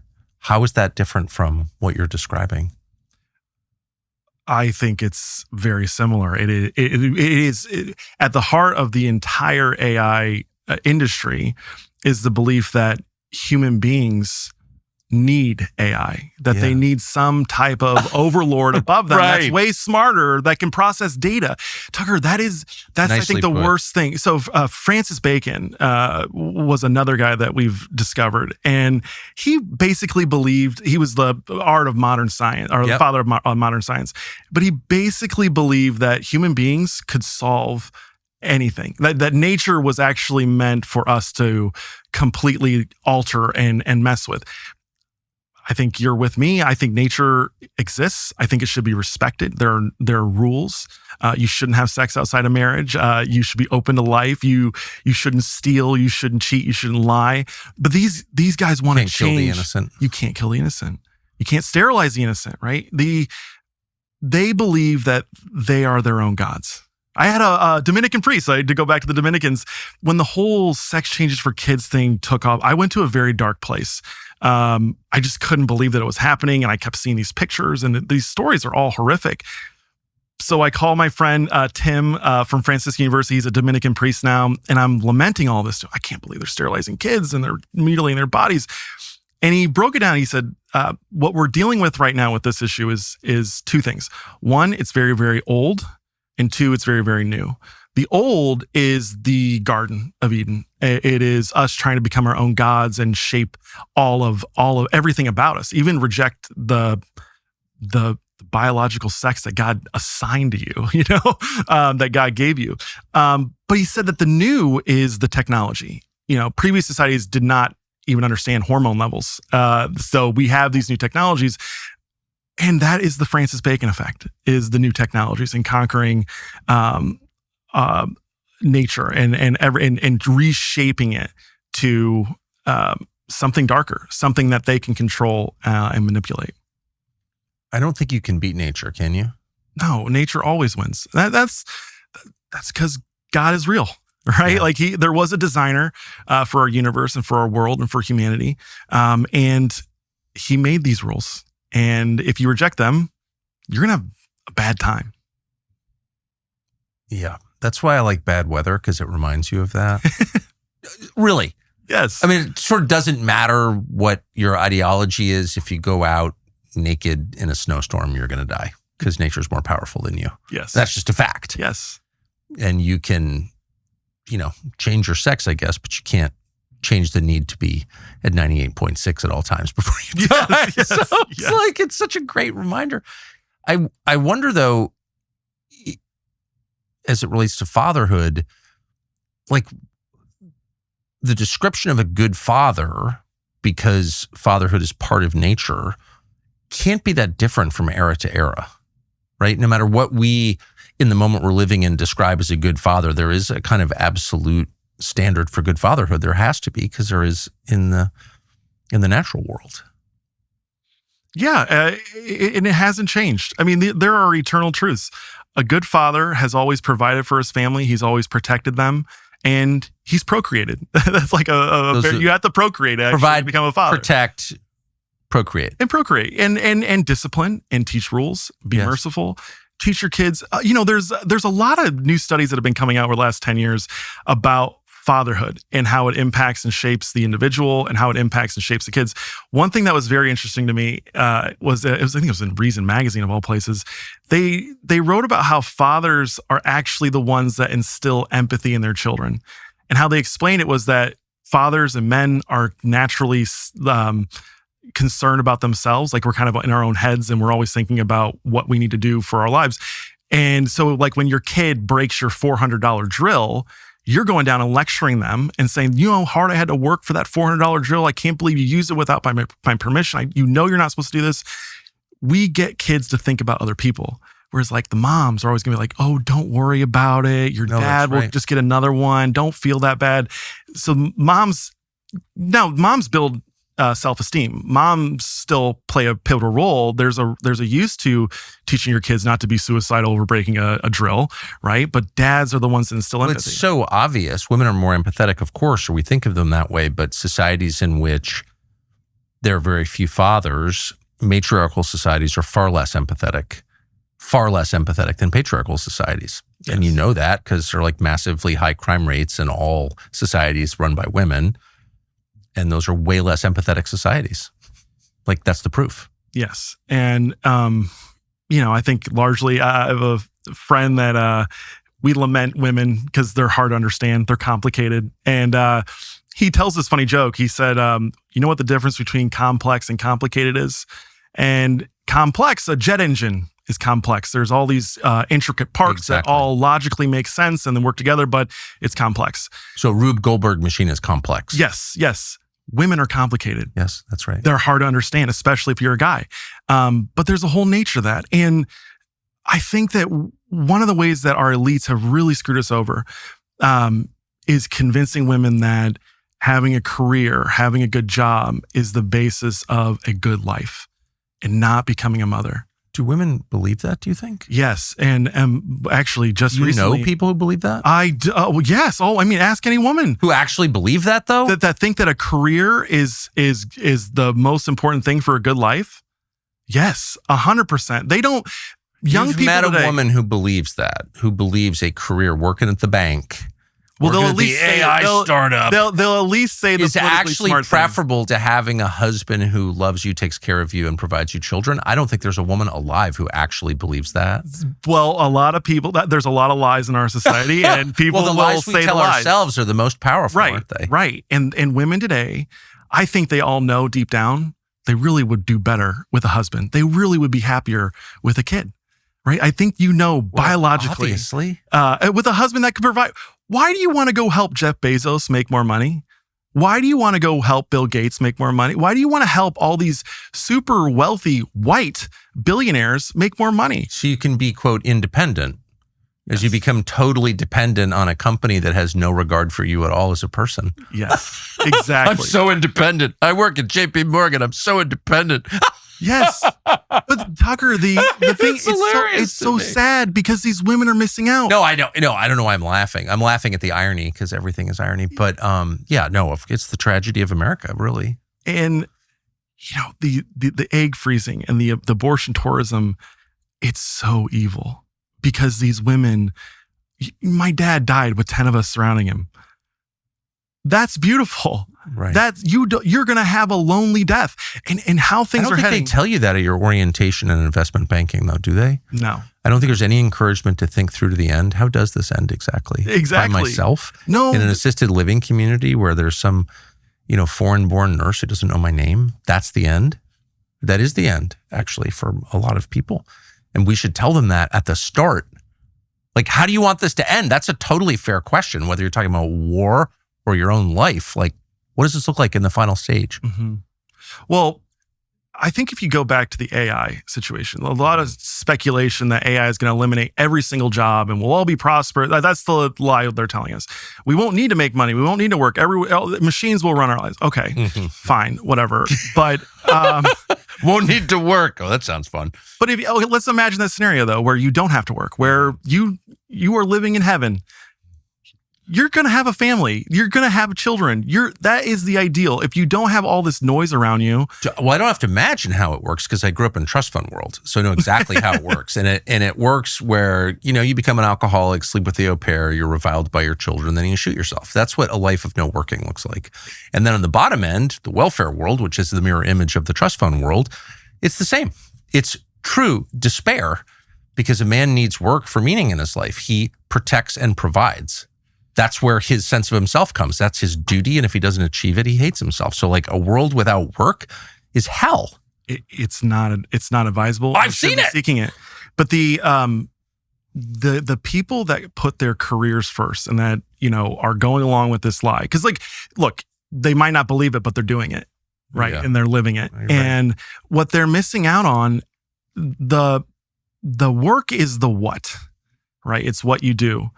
How is that different from what you're describing? I think it's very similar. It is at the heart of the entire AI industry is the belief that human beings need AI, that they need some type of overlord above them that's way smarter, that can process data. Tucker, that's nicely I think the worst thing. So Francis Bacon was another guy that we've discovered, and he basically believed he was the art of modern science, or the father of modern science. But he basically believed that human beings could solve anything. That nature was actually meant for us to completely alter and mess with. I think you're with me. I think nature exists. I think it should be respected. There are rules. You shouldn't have sex outside of marriage. You should be open to life. You shouldn't steal. You shouldn't cheat. You shouldn't lie. But these guys want to change. Kill the innocent. You can't kill the innocent. You can't sterilize the innocent, right? They believe that they are their own gods. I had a Dominican priest, to go back to the Dominicans, when the whole sex changes for kids thing took off, I went to a very dark place. I just couldn't believe that it was happening. And I kept seeing these pictures, and these stories are all horrific. So I call my friend Tim from Franciscan University. He's a Dominican priest now. And I'm lamenting all this. I can't believe they're sterilizing kids and they're mutilating their bodies. And he broke it down. He said, what we're dealing with right now with this issue is two things. One, it's very, very old. And two, it's very, very new. The old is the Garden of Eden. It is us trying to become our own gods and shape all of everything about us, even reject the biological sex that God assigned to you, that God gave you. But he said that the new is the technology. Previous societies did not even understand hormone levels. So we have these new technologies. And that is the Francis Bacon effect, is the new technologies and conquering nature and reshaping it to something darker, something that they can control and manipulate. I don't think you can beat nature, can you? No, nature always wins. That's because God is real, right? Yeah. Like there was a designer for our universe and for our world and for humanity, and he made these rules. And if you reject them, you're going to have a bad time. Yeah. That's why I like bad weather, because it reminds you of that. Really? Yes. I mean, it sort of doesn't matter what your ideology is. If you go out naked in a snowstorm, you're going to die because nature's more powerful than you. Yes. That's just a fact. Yes. And you can, change your sex, I guess, but you can't change the need to be at 98.6 at all times before you die. Yes, so it's such a great reminder. I wonder though, as it relates to fatherhood, like the description of a good father, because fatherhood is part of nature, can't be that different from era to era, right? No matter what we, in the moment we're living in, describe as a good father, there is a kind of absolute standard for good fatherhood. There has to be, because there is in the natural world. Yeah, and it hasn't changed. I mean, there are eternal truths. A good father has always provided for his family. He's always protected them, and he's procreated. That's like you have to procreate to actually become a father. Protect, procreate, and discipline and teach rules. Be merciful. Teach your kids. There's a lot of new studies that have been coming out over the last 10 years about fatherhood and how it impacts and shapes the individual and how it impacts and shapes the kids. One thing that was very interesting to me was I think it was in Reason magazine of all places. They wrote about how fathers are actually the ones that instill empathy in their children, and how they explained it was that fathers and men are naturally concerned about themselves. Like we're kind of in our own heads and we're always thinking about what we need to do for our lives. And so like when your kid breaks your $400 drill, you're going down and lecturing them and saying, you know how hard I had to work for that $400 drill. I can't believe you used it without my permission. You're not supposed to do this. We get kids to think about other people. Whereas like the moms are always gonna be like, oh, don't worry about it. Your dad will just get another one. Don't feel that bad. So moms build self-esteem. Moms still play a pivotal role. There's a use to teaching your kids not to be suicidal over breaking a drill, right? But dads are the ones that instill empathy. It's so obvious. Women are more empathetic, of course, or we think of them that way, but societies in which there are very few fathers, matriarchal societies are far less empathetic than patriarchal societies. Yes. And you know that because there are like massively high crime rates in all societies run by women. And those are way less empathetic societies. Like that's the proof. Yes. And, I think largely I have a friend that we lament women because they're hard to understand. They're complicated. And he tells this funny joke. He said, you know what the difference between complex and complicated is? And complex, a jet engine, is complex. There's all these intricate parts that Exactly. all logically make sense and then work together, but it's complex. So Rube Goldberg machine is complex. Yes. Women are complicated. Yes, that's right. They're hard to understand, especially if you're a guy. But there's a whole nature to that. And I think that one of the ways that our elites have really screwed us over is convincing women that having a career, having a good job is the basis of a good life and not becoming a mother. Do women believe that, do you think? Yes. And actually just You recently. know people who believe that? Yes. Ask any woman. Who actually believe that, though? That think that a career is the most important thing for a good life. Yes, 100%. They don't. Young You've people met today, a woman who believes that, who believes a career working at the bank. well, they'll working at at least the say AI startup. They'll at least say the Is politically actually smart thing. preferable to having a husband who loves you, takes care of you, and provides you children. I don't think there's a woman alive who actually believes that. Well, a lot of people. There's a lot of lies in our society, and people well, the will lies say we tell the lies. ourselves are the most powerful, aren't they? Right. And women today, I think they all know deep down they really would do better with a husband. They really would be happier with a kid. Right. I think biologically, Obviously. with a husband that could provide. Why do you want to go help Jeff Bezos make more money? Why do you want to go help Bill Gates make more money? Why do you want to help all these super wealthy white billionaires make more money? So you can be, quote, independent. As you Yes. become totally dependent on a company that has no regard for you at all as a person. Yes, exactly. I'm so independent. I work at JP Morgan. I'm so independent. Yes. But Tucker, the thing, It's hilarious it's to so me. sad because these women are missing out. No, I don't know why I'm laughing. I'm laughing at the irony because everything is irony. But it's the tragedy of America, really. And the egg freezing and the abortion tourism, it's so evil because these women, my dad died with 10 of us surrounding him. That's beautiful. Right. You're going to have a lonely death. And how I things don't are think heading. they tell you that at your orientation in investment banking, though, do they? No. I don't think there's any encouragement to think through to the end. How does this end exactly? Exactly. By myself? No. In an assisted living community where there's some, foreign-born nurse who doesn't know my name. That's the end. That is the end, actually, for a lot of people. And we should tell them that at the start. Like, how do you want this to end? That's a totally fair question, whether you're talking about war or your own life. Like, what does this look like in the final stage? Mm-hmm. Well, I think if you go back to the AI situation, a lot of speculation that AI is going to eliminate every single job and we'll all be prosperous. That's the lie they're telling us. We won't need to make money. We won't need to work. Machines will run our lives. Okay, fine, whatever. But Won't need to work. Oh, that sounds fun. but let's imagine that scenario though, where you don't have to work, where you are living in heaven. You're going to have a family. You're going to have children. That is the ideal. If you don't have all this noise around you. Well, I don't have to imagine how it works because I grew up in trust fund world. So I know exactly how it works. And it works where, you become an alcoholic, sleep with the au pair, you're reviled by your children, then you shoot yourself. That's what a life of no working looks like. And then on the bottom end, the welfare world, which is the mirror image of the trust fund world, it's the same. It's true despair because a man needs work for meaning in his life. He protects and provides. That's where his sense of himself comes. That's his duty. And if he doesn't achieve it, he hates himself. So like a world without work is hell. It's not advisable. I've seen it. Seeking it. But the people that put their careers first and that, are going along with this lie. Because look, they might not believe it, but they're doing it. Right. Yeah. And they're living it. Right. And what they're missing out on, the work is the what, right? It's what you do.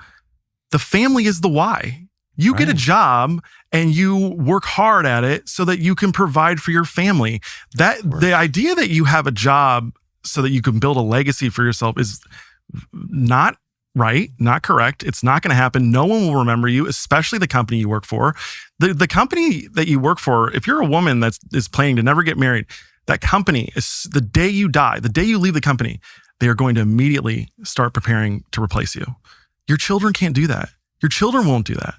The family is the why. You get a Right. job and you work hard at it so that you can provide for your family. The idea that you have a job so that you can build a legacy for yourself is not right, not correct. It's not going to happen. No one will remember you, especially the company you work for. The company that you work for, if you're a woman that is planning to never get married, that company is the day you die, the day you leave the company, they are going to immediately start preparing to replace you. Your children can't do that. Your children won't do that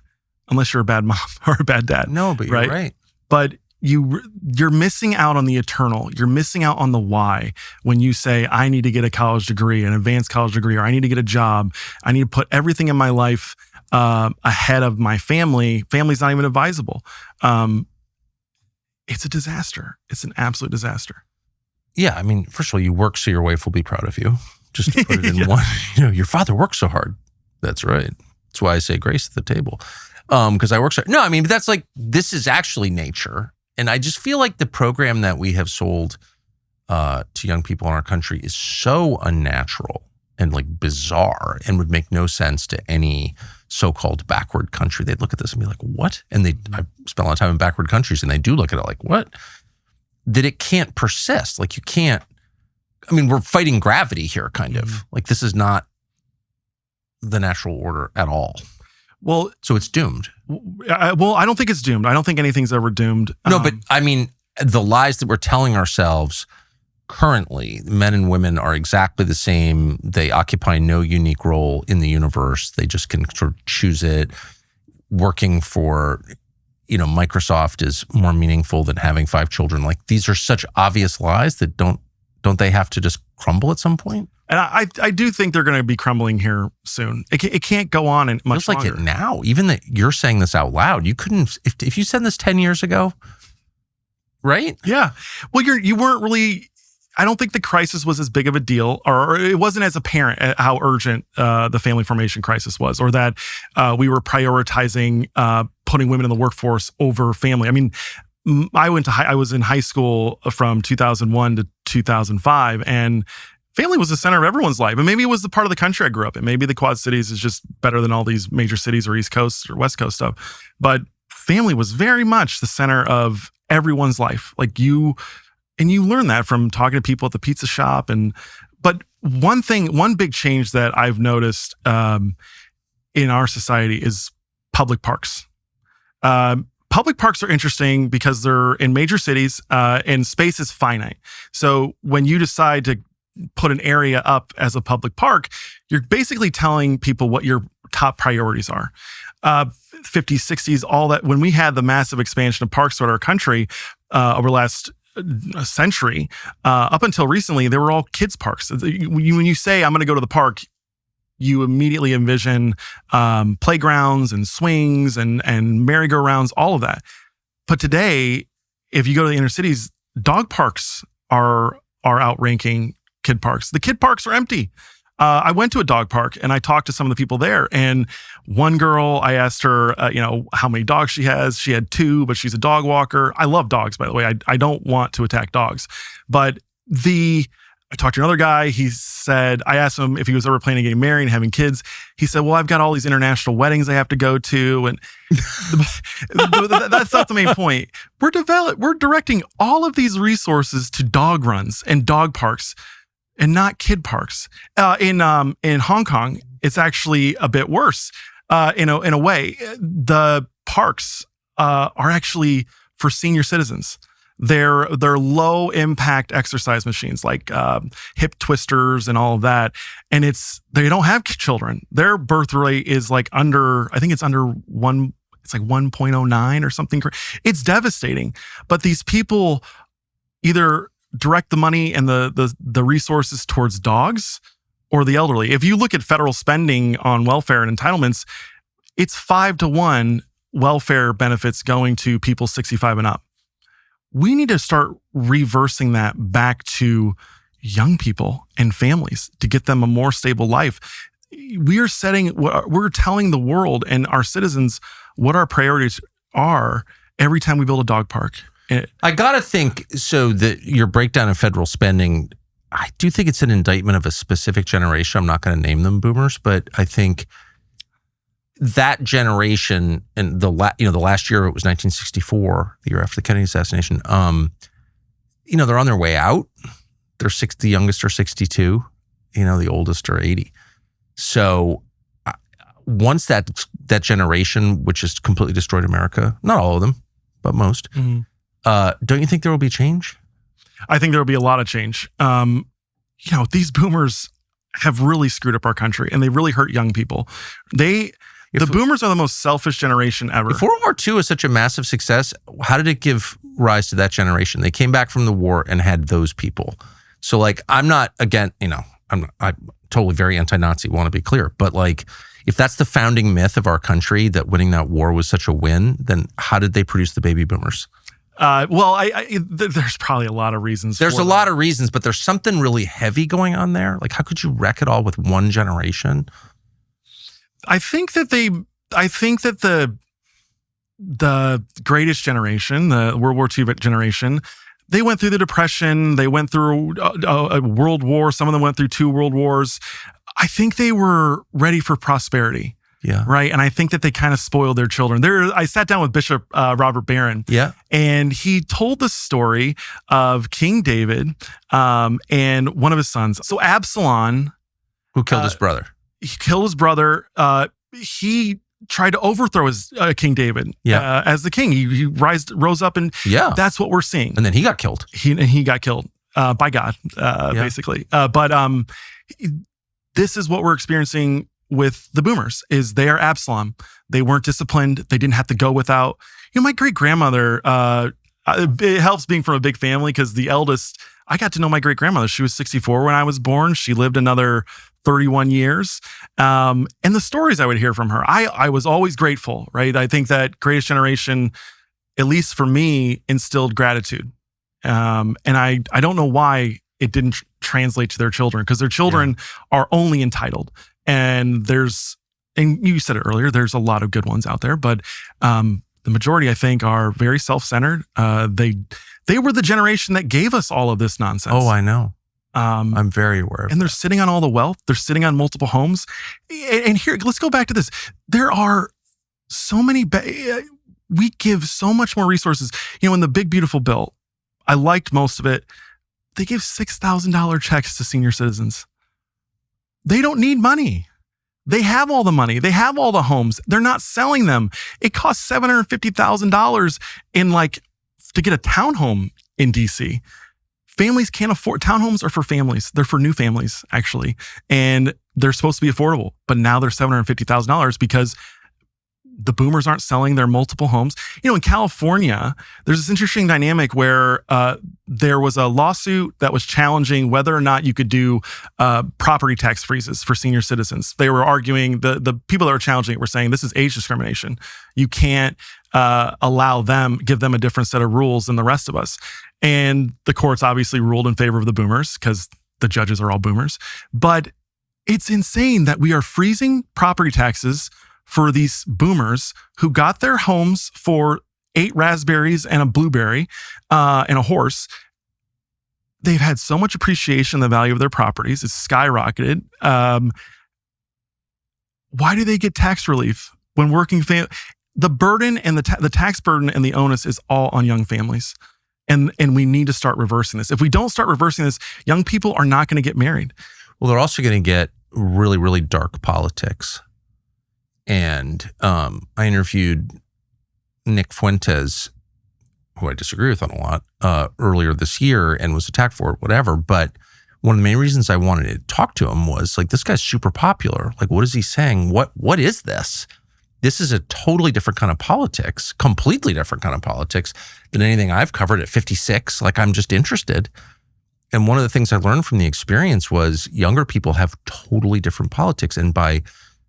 unless you're a bad mom or a bad dad. No, but you're right. But you're missing out on the eternal. You're missing out on the why when you say, I need to get a college degree, an advanced college degree, or I need to get a job. I need to put everything in my life ahead of my family. Family's not even advisable. It's a disaster. It's an absolute disaster. Yeah, I mean, first of all, you work so your wife will be proud of you. Just to put it in one, your father works so hard. That's right. That's why I say grace at the table. Because I work so. No, I mean, that's like, this is actually nature. And I just feel like the program that we have sold to young people in our country is so unnatural and like bizarre and would make no sense to any so-called backward country. They'd look at this and be like, what? And I've spent a lot of time in backward countries and they do look at it like, what? That it can't persist. Like you can't, I mean, we're fighting gravity here kind of. Like this is not the natural order at all. Well, so it's doomed. Well, I don't think it's doomed. I don't think anything's ever doomed. No, but I mean, the lies that we're telling ourselves currently, men and women are exactly the same. They occupy no unique role in the universe. They just can sort of choose it. Working for, Microsoft is more meaningful than having 5 children. Like these are such obvious lies that don't they have to just crumble at some point? And I do think they're going to be crumbling here soon. It can't go on and much longer. Feels like it now. Even that you're saying this out loud, you couldn't. If you said this 10 years ago, right? Yeah. Well, you weren't really. I don't think the crisis was as big of a deal, or it wasn't as apparent how urgent the family formation crisis was, or that we were prioritizing putting women in the workforce over family. I mean, I was in high school from 2001 to 2005, and family was the center of everyone's life. And maybe it was the part of the country I grew up in. Maybe the Quad Cities is just better than all these major cities or East Coast or West Coast stuff. But family was very much the center of everyone's life. Like you learn that from talking to people at the pizza shop. But one big change that I've noticed in our society is public parks. Public parks are interesting because they're in major cities and space is finite. So when you decide to put an area up as a public park, you're basically telling people what your top priorities are. 50s, 60s, all that. When we had the massive expansion of parks throughout our country over the last century, up until recently, they were all kids' parks. When you say, I'm going to go to the park, you immediately envision playgrounds and swings and merry-go-rounds, all of that. But today, if you go to the inner cities, dog parks are outranking kid parks. The kid parks are empty. I went to a dog park and I talked to some of the people there. And one girl, I asked her, how many dogs she has. She had 2, but she's a dog walker. I love dogs, by the way. I don't want to attack dogs. But I talked to another guy. He said, I asked him if he was ever planning on getting married and having kids. He said, well, I've got all these international weddings I have to go to. And that's not the main point. We're directing all of these resources to dog runs and dog parks and not kid parks. In Hong Kong, it's actually a bit worse. In a way, the parks are actually for senior citizens. They're low impact exercise machines like hip twisters and all of that. And they don't have children. Their birth rate is like under 1. It's like 1.09 or something. It's devastating. But these people either direct the money and the resources towards dogs or the elderly. If you look at federal spending on welfare and entitlements, it's 5-to-1 welfare benefits going to people 65 and up. We need to start reversing that back to young people and families to get them a more stable life. We're telling the world and our citizens what our priorities are every time we build a dog park. I gotta think, so that your breakdown of federal spending, I do think it's an indictment of a specific generation. I'm not going to name them boomers, but I think that generation, and the last year it was 1964, the year after the Kennedy assassination. They're on their way out. The youngest are 62. The oldest are 80. So once that generation, which has completely destroyed America, not all of them, but most. Mm-hmm. Don't you think there will be change? I think there will be a lot of change. These boomers have really screwed up our country and they really hurt young people. The boomers are the most selfish generation ever. If World War II was such a massive success, how did it give rise to that generation? They came back from the war and had those people. So I'm not, again, I'm totally very anti-Nazi, want to be clear. But if that's the founding myth of our country, that winning that war was such a win, then how did they produce the baby boomers? There's probably a lot of reasons. There's a lot of reasons, but there's something really heavy going on there. Like, how could you wreck it all with one generation? I think that the greatest generation, the World War II generation, they went through the Depression. They went through a world war. Some of them went through 2 world wars. I think they were ready for prosperity. Yeah. Right. And I think that they kind of spoiled their children. I sat down with Bishop Robert Barron. Yeah. And he told the story of King David and one of his sons. So Absalom, who killed his brother. He killed his brother. He tried to overthrow his King David as the king. He rose up, and that's what we're seeing. And then he got killed. He got killed by God, basically. But this is what we're experiencing with the boomers. Is they are Absalom. They weren't disciplined. They didn't have to go without. My great grandmother. It helps being from a big family because the eldest. I got to know my great grandmother. She was 64 when I was born. She lived another 31 years. And the stories I would hear from her, I was always grateful, right? I think that Greatest Generation, at least for me, instilled gratitude. And I don't know why it didn't translate to their children, because their children are only entitled. And you said it earlier, there's a lot of good ones out there, but the majority, I think, are very self-centered. They were the generation that gave us all of this nonsense. Oh, I know. I'm very aware of and they're sitting on all the wealth. They're sitting on multiple homes. And here, let's go back to this. There are so many, we give so much more resources. In the Big Beautiful Bill, I liked most of it. They give $6,000 checks to senior citizens. They don't need money. They have all the money. They have all the homes. They're not selling them. It costs $750,000 to get a townhome in DC. Families can't afford, townhomes are for families. They're for new families, actually. And they're supposed to be affordable, but now they're $750,000 because the boomers aren't selling their multiple homes. In California, there's this interesting dynamic where there was a lawsuit that was challenging whether or not you could do property tax freezes for senior citizens. They were arguing, the people that were challenging it were saying this is age discrimination. You can't give them a different set of rules than the rest of us. And the courts obviously ruled in favor of the boomers because the judges are all boomers. But it's insane that we are freezing property taxes for these boomers who got their homes for 8 raspberries and a blueberry and a horse. They've had so much appreciation in the value of their properties. It's skyrocketed. Why do they get tax relief when working the burden and the tax burden and the onus is all on young families. And we need to start reversing this. If we don't start reversing this, young people are not going to get married. Well, they're also going to get really, really dark politics. And I interviewed Nick Fuentes, who I disagree with on a lot, earlier this year and was attacked for it, whatever. But one of the main reasons I wanted to talk to him was this guy's super popular. What is he saying? What is this? This is a totally different kind of politics, completely different kind of politics than anything I've covered at 56. I'm just interested. And one of the things I learned from the experience was younger people have totally different politics. And by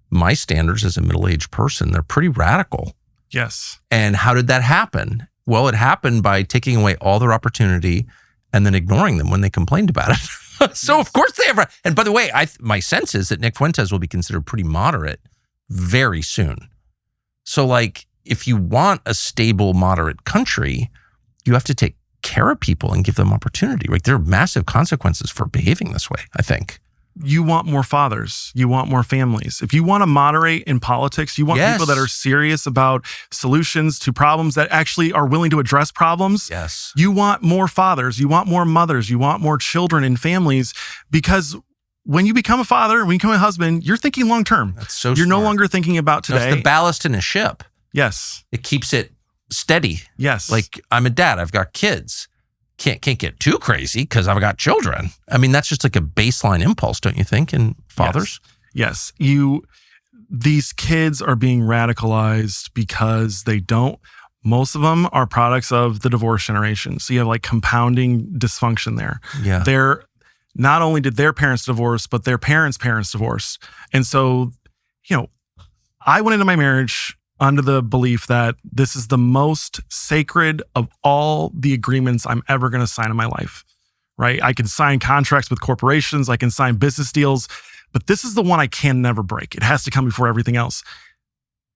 my standards as a middle-aged person, they're pretty radical. Yes. And how did that happen? Well, it happened by taking away all their opportunity and then ignoring them when they complained about it. So of course they have. And by the way, my sense is that Nick Fuentes will be considered pretty moderate very soon. So if you want a stable, moderate country, you have to take care of people and give them opportunity. There are massive consequences for behaving this way, I think. You want more fathers. You want more families. If you want to moderate in politics, you want people that are serious about solutions to problems, that actually are willing to address problems. Yes. You want more fathers. You want more mothers. You want more children and families, because when you become a father, when you become a husband, you're thinking long term. That's so You're smart. no longer thinking about today. It's the ballast in a ship. Yes. It keeps it steady. Yes. I'm a dad. I've got kids. Can't get too crazy because I've got children. I mean, that's just a baseline impulse, don't you think, in fathers? Yes. These kids are being radicalized because most of them are products of the divorce generation. So you have compounding dysfunction there. Yeah. Not only did their parents divorce, but their parents' parents divorced. And so, I went into my marriage under the belief that this is the most sacred of all the agreements I'm ever going to sign in my life, right? I can sign contracts with corporations, I can sign business deals, but this is the one I can never break. It has to come before everything else.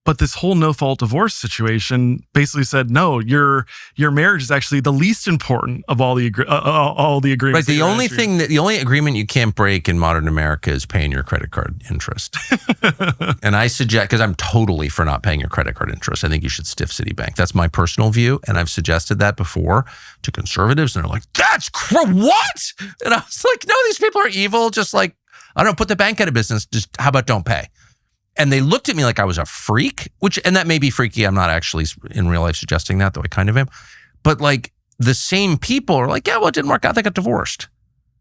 But this whole no-fault divorce situation basically said, no, your marriage is actually the least important of all the agreements. Right. The only agreement you can't break in modern America is paying your credit card interest. And I suggest, because I'm totally for not paying your credit card interest, I think you should stiff Citibank. That's my personal view, and I've suggested that before to conservatives, and they're like, "That's what?" And I was like, "No, these people are evil. Just like, I don't put the bank out of business. Just how about don't pay?" And they looked at me like I was a freak, and that may be freaky. I'm not actually in real life suggesting that, though I kind of am. But like the same people are like, yeah, well, it didn't work out. They got divorced.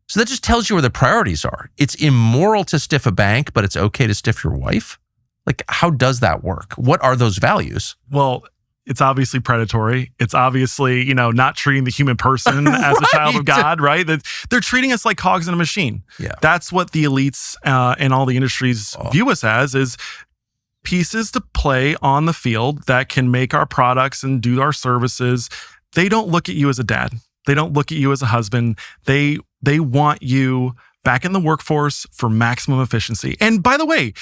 So that just tells you where the priorities are. It's immoral to stiff a bank, but it's okay to stiff your wife. Like, how does that work? What are those values? Well, it's obviously predatory. It's obviously, not treating the human person as a child of God, right? That they're treating us like cogs in a machine. Yeah. That's what the elites and all the industries view us as, is pieces to play on the field that can make our products and do our services. They don't look at you as a dad. They don't look at you as a husband. They want you back in the workforce for maximum efficiency. And by the way,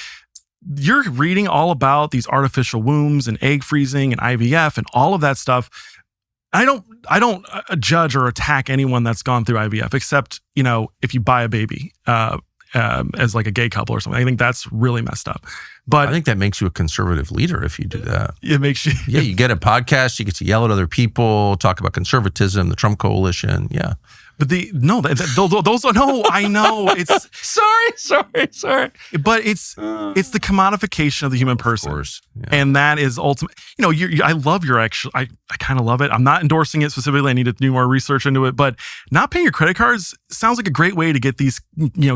you're reading all about these artificial wombs and egg freezing and IVF and all of that stuff. I don't judge or attack anyone that's gone through IVF, except, if you buy a baby as like a gay couple or something. I think that's really messed up. But I think that makes you a conservative leader if you do that. It makes you. Yeah, you get a podcast, you get to yell at other people, talk about conservatism, the Trump coalition. Yeah. But those are, no, I know it's sorry. But it's the commodification of the human person. Of course. Yeah. And that is ultimate. I love your actual, I kind of love it. I'm not endorsing it specifically. I need to do more research into it, but not paying your credit cards sounds like a great way to get these,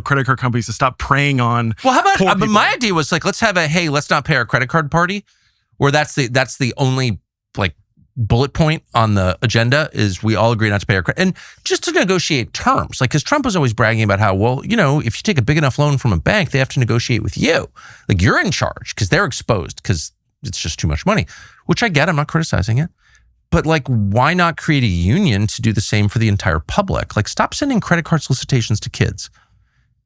credit card companies to stop preying on. Well, how about, but my idea was like, let's have hey, let's not pay our credit card party, where that's the only like bullet point on the agenda is we all agree not to pay our credit, and just to negotiate terms. Like, because Trump was always bragging about how, well, if you take a big enough loan from a bank, they have to negotiate with you. Like, you're in charge because they're exposed because it's just too much money, which I get. I'm not criticizing it. But like, why not create a union to do the same for the entire public? Like, stop sending credit card solicitations to kids.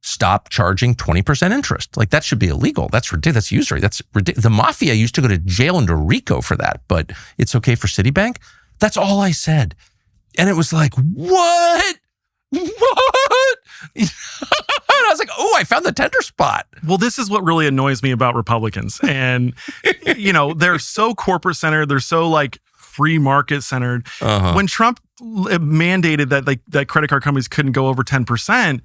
Stop charging 20% interest. Like, that should be illegal. That's ridiculous. That's usury. That's ridiculous. The mafia used to go to jail in Rico for that, but it's okay for Citibank. That's all I said. And it was like, what? And I was like, oh, I found the tender spot. Well, this is what really annoys me about Republicans. And, they're so corporate centered. They're so like free market centered. Uh-huh. When Trump mandated that credit card companies couldn't go over 10%,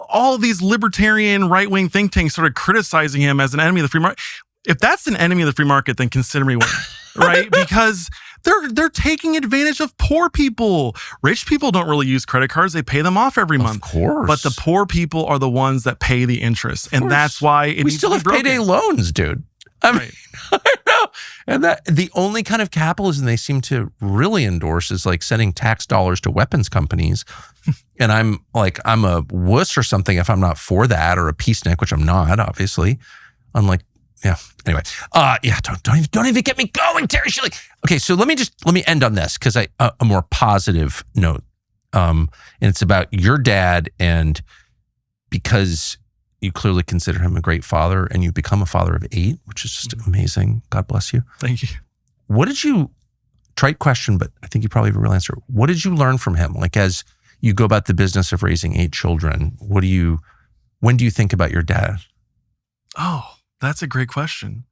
all of these libertarian right-wing think tanks started criticizing him as an enemy of the free market. If that's an enemy of the free market, then consider me one, right? Because they're taking advantage of poor people. Rich people don't really use credit cards. They pay them off every month. Of course. But the poor people are the ones that pay the interest. And that's why we still have payday loans, dude. I mean, I know. And that the only kind of capitalism they seem to really endorse is like sending tax dollars to weapons companies. And I'm a wuss or something if I'm not for that, or a peacenik, which I'm not, obviously. I'm like, yeah. Anyway, don't even get me going, Terry Schilling. Okay, so let me end on this because a more positive note, and it's about your dad, and because you clearly consider him a great father, and you become a father of 8, which is just amazing. God bless you. Thank you. What did you? Trite question, but I think you probably have a real answer. What did you learn from him? Like, as you go about the business of raising 8 children, when do you think about your dad? Oh, that's a great question.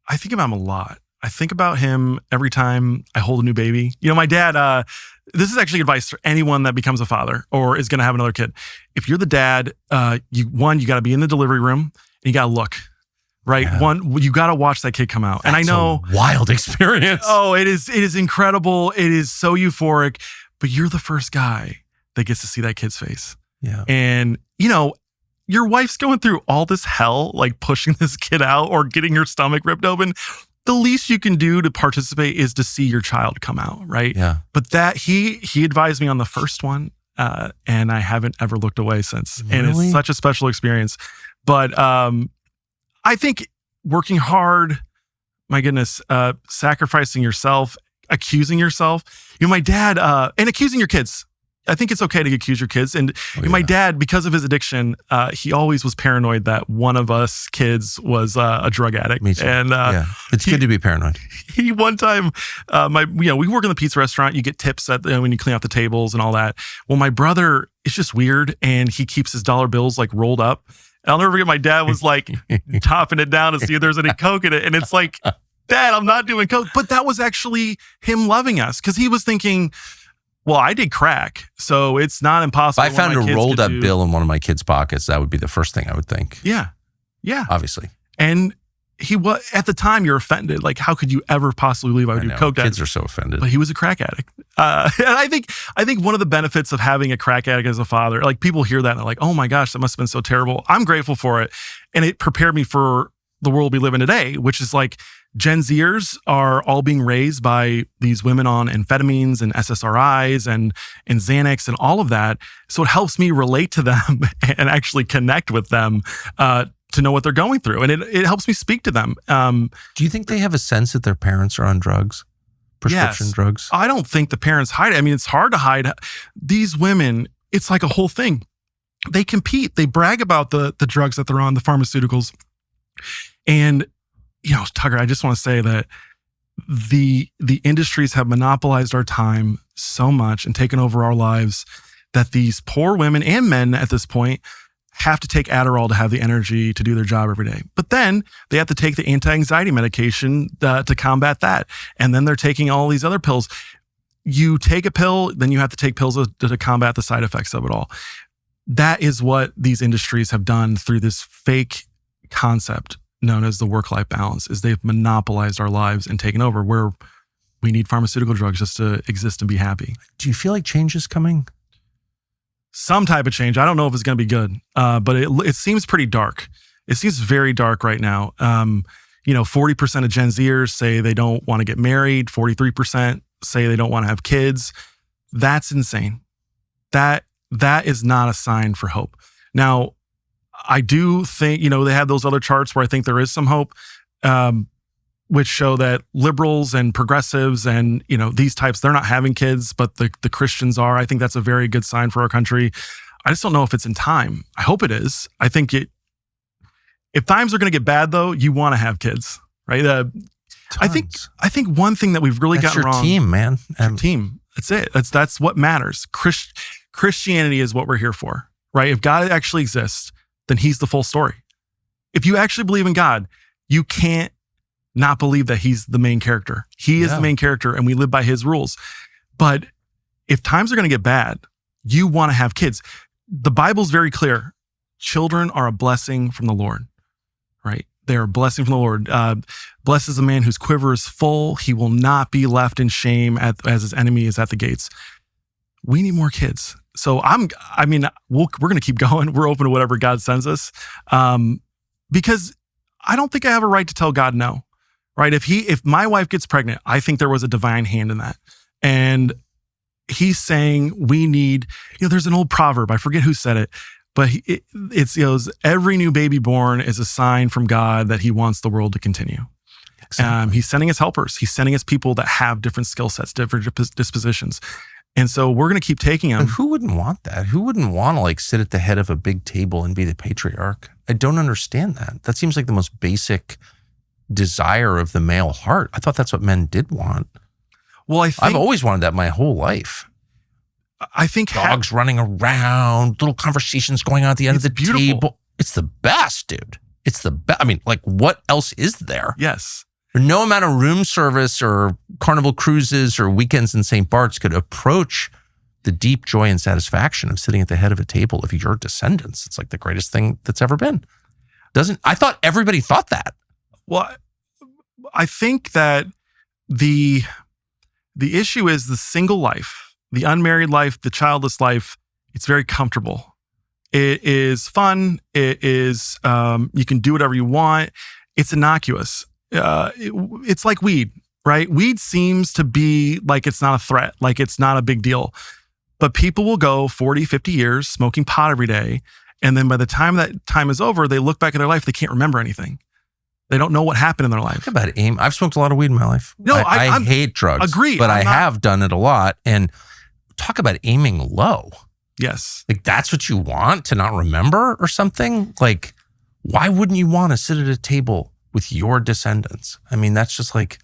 I think about him a lot. I think about him every time I hold a new baby. My dad, this is actually advice for anyone that becomes a father or is going to have another kid. If you're the dad, you got to be in the delivery room and you got to look. Right. Yeah. You got to watch that kid come out. That's and I know a wild experience. Oh, it is incredible. It is so euphoric, but you're the first guy that gets to see that kid's face. Yeah. And, your wife's going through all this hell, like pushing this kid out or getting her stomach ripped open. The least you can do to participate is to see your child come out. Right. Yeah. But that he advised me on the first one. And I haven't ever looked away since. Really? And it's such a special experience. But, I think working hard, my goodness, sacrificing yourself, accusing yourself. My dad, and accusing your kids. I think it's okay to accuse your kids. And my dad, because of his addiction, he always was paranoid that one of us kids was a drug addict. Me too. And it's good to be paranoid. He one time, we work in the pizza restaurant. You get tips when you clean out the tables and all that. Well, my brother is just weird, and he keeps his dollar bills like rolled up. I'll never forget. My dad was like topping it down to see if there's any coke in it, and it's like, Dad, I'm not doing coke. But that was actually him loving us, because he was thinking, well, I did crack, so it's not impossible. If I found a rolled up bill in one of my kids' pockets, that would be the first thing I would think. Yeah. Obviously. And he was, at the time, you're offended. Like, how could you ever possibly believe I would do coke? Kids are so offended. But he was a crack addict. And I think one of the benefits of having a crack addict as a father, like, people hear that and they're like, oh my gosh, that must have been so terrible. I'm grateful for it. And it prepared me for the world we live in today, which is like, Gen Zers are all being raised by these women on amphetamines and SSRIs and Xanax and all of that. So it helps me relate to them and actually connect with them to know what they're going through. And it helps me speak to them. Do you think they have a sense that their parents are on drugs? Prescription drugs? I don't think the parents hide it. I mean, it's hard to hide. These women, it's like a whole thing. They compete. They brag about the drugs that they're on, the pharmaceuticals. And Tucker, I just want to say that the industries have monopolized our time so much and taken over our lives that these poor women and men at this point have to take Adderall to have the energy to do their job every day. But then they have to take the anti-anxiety medication to combat that. And then they're taking all these other pills. You take a pill, then you have to take pills to combat the side effects of it all. That is what these industries have done through this fake concept known as the work-life balance, is they've monopolized our lives and taken over, where we need pharmaceutical drugs just to exist and be happy. Do you feel like change is coming? Some type of change. I don't know if it's going to be good, but it seems pretty dark. It seems very dark right now. 40% of Gen Zers say they don't want to get married. 43% say they don't want to have kids. That's insane. That is not a sign for hope. Now, I do think, they have those other charts where I think there is some hope, which show that liberals and progressives and, these types, they're not having kids, but the Christians are. I think that's a very good sign for our country. I just don't know if it's in time. I hope it is. I think if times are going to get bad, though, you want to have kids, right? I think one thing that we've really gotten wrong. That's your team, man. Your team. That's it. That's what matters. Christianity is what we're here for, right? If God actually exists, then he's the full story. If you actually believe in God, you can't not believe that he's the main character. He is the main character, and we live by his rules. But if times are going to get bad, you want to have kids. The Bible's very clear. Children are a blessing from the Lord, right? They are a blessing from the Lord. Blessed is the man whose quiver is full. He will not be left in shame as his enemy is at the gates. We need more kids. So we're going to keep going. We're open to whatever God sends us. Because I don't think I have a right to tell God no, right? If my wife gets pregnant, I think there was a divine hand in that. And he's saying we need, there's an old proverb, I forget who said it, but it's every new baby born is a sign from God that he wants the world to continue. Exactly. He's sending us helpers. He's sending us people that have different skill sets, different dispositions. And so we're going to keep taking them. But who wouldn't want that? Who wouldn't want to sit at the head of a big table and be the patriarch? I don't understand that. That seems like the most basic desire of the male heart. I thought that's what men did want. Well, I've always wanted that my whole life. I think dogs running around, little conversations going on at the end of the table. It's the best, dude. It's the best. I mean, what else is there? Yes. No amount of room service or Carnival cruises or weekends in St. Bart's could approach the deep joy and satisfaction of sitting at the head of a table of your descendants. It's like the greatest thing that's ever been. I thought everybody thought that. Well, I think that the issue is the single life, the unmarried life, the childless life. It's very comfortable. It is fun. It is, you can do whatever you want. It's innocuous. It's like weed, right? Weed seems to be like it's not a threat, like it's not a big deal. But people will go 40, 50 years smoking pot every day. And then by the time that time is over, they look back at their life, they can't remember anything. They don't know what happened in their life. Talk about aim. I've smoked a lot of weed in my life. No, I hate drugs. Agree. But I have done it a lot. And talk about aiming low. Yes. Like, that's what you want, to not remember or something? Like, why wouldn't you want to sit at a table with your descendants? I mean, that's just like...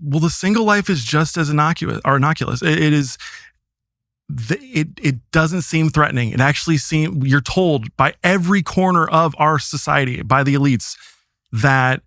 Well, the single life is just as innocuous. It is... It doesn't seem threatening. It actually seems... You're told by every corner of our society, by the elites, that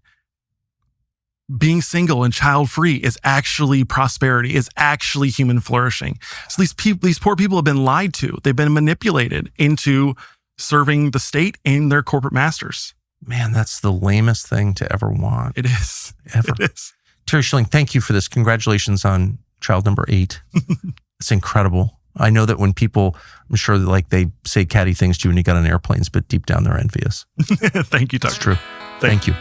being single and child-free is actually prosperity, is actually human flourishing. So these poor people have been lied to. They've been manipulated into serving the state and their corporate masters. Man, that's the lamest thing to ever want. It is. Ever. It is. Terry Schilling, thank you for this. Congratulations on child number 8. It's incredible. I know that when people, I'm sure that like they say catty things to you when you got on airplanes, but deep down they're envious. Thank you, Tucker. It's true. Thank you.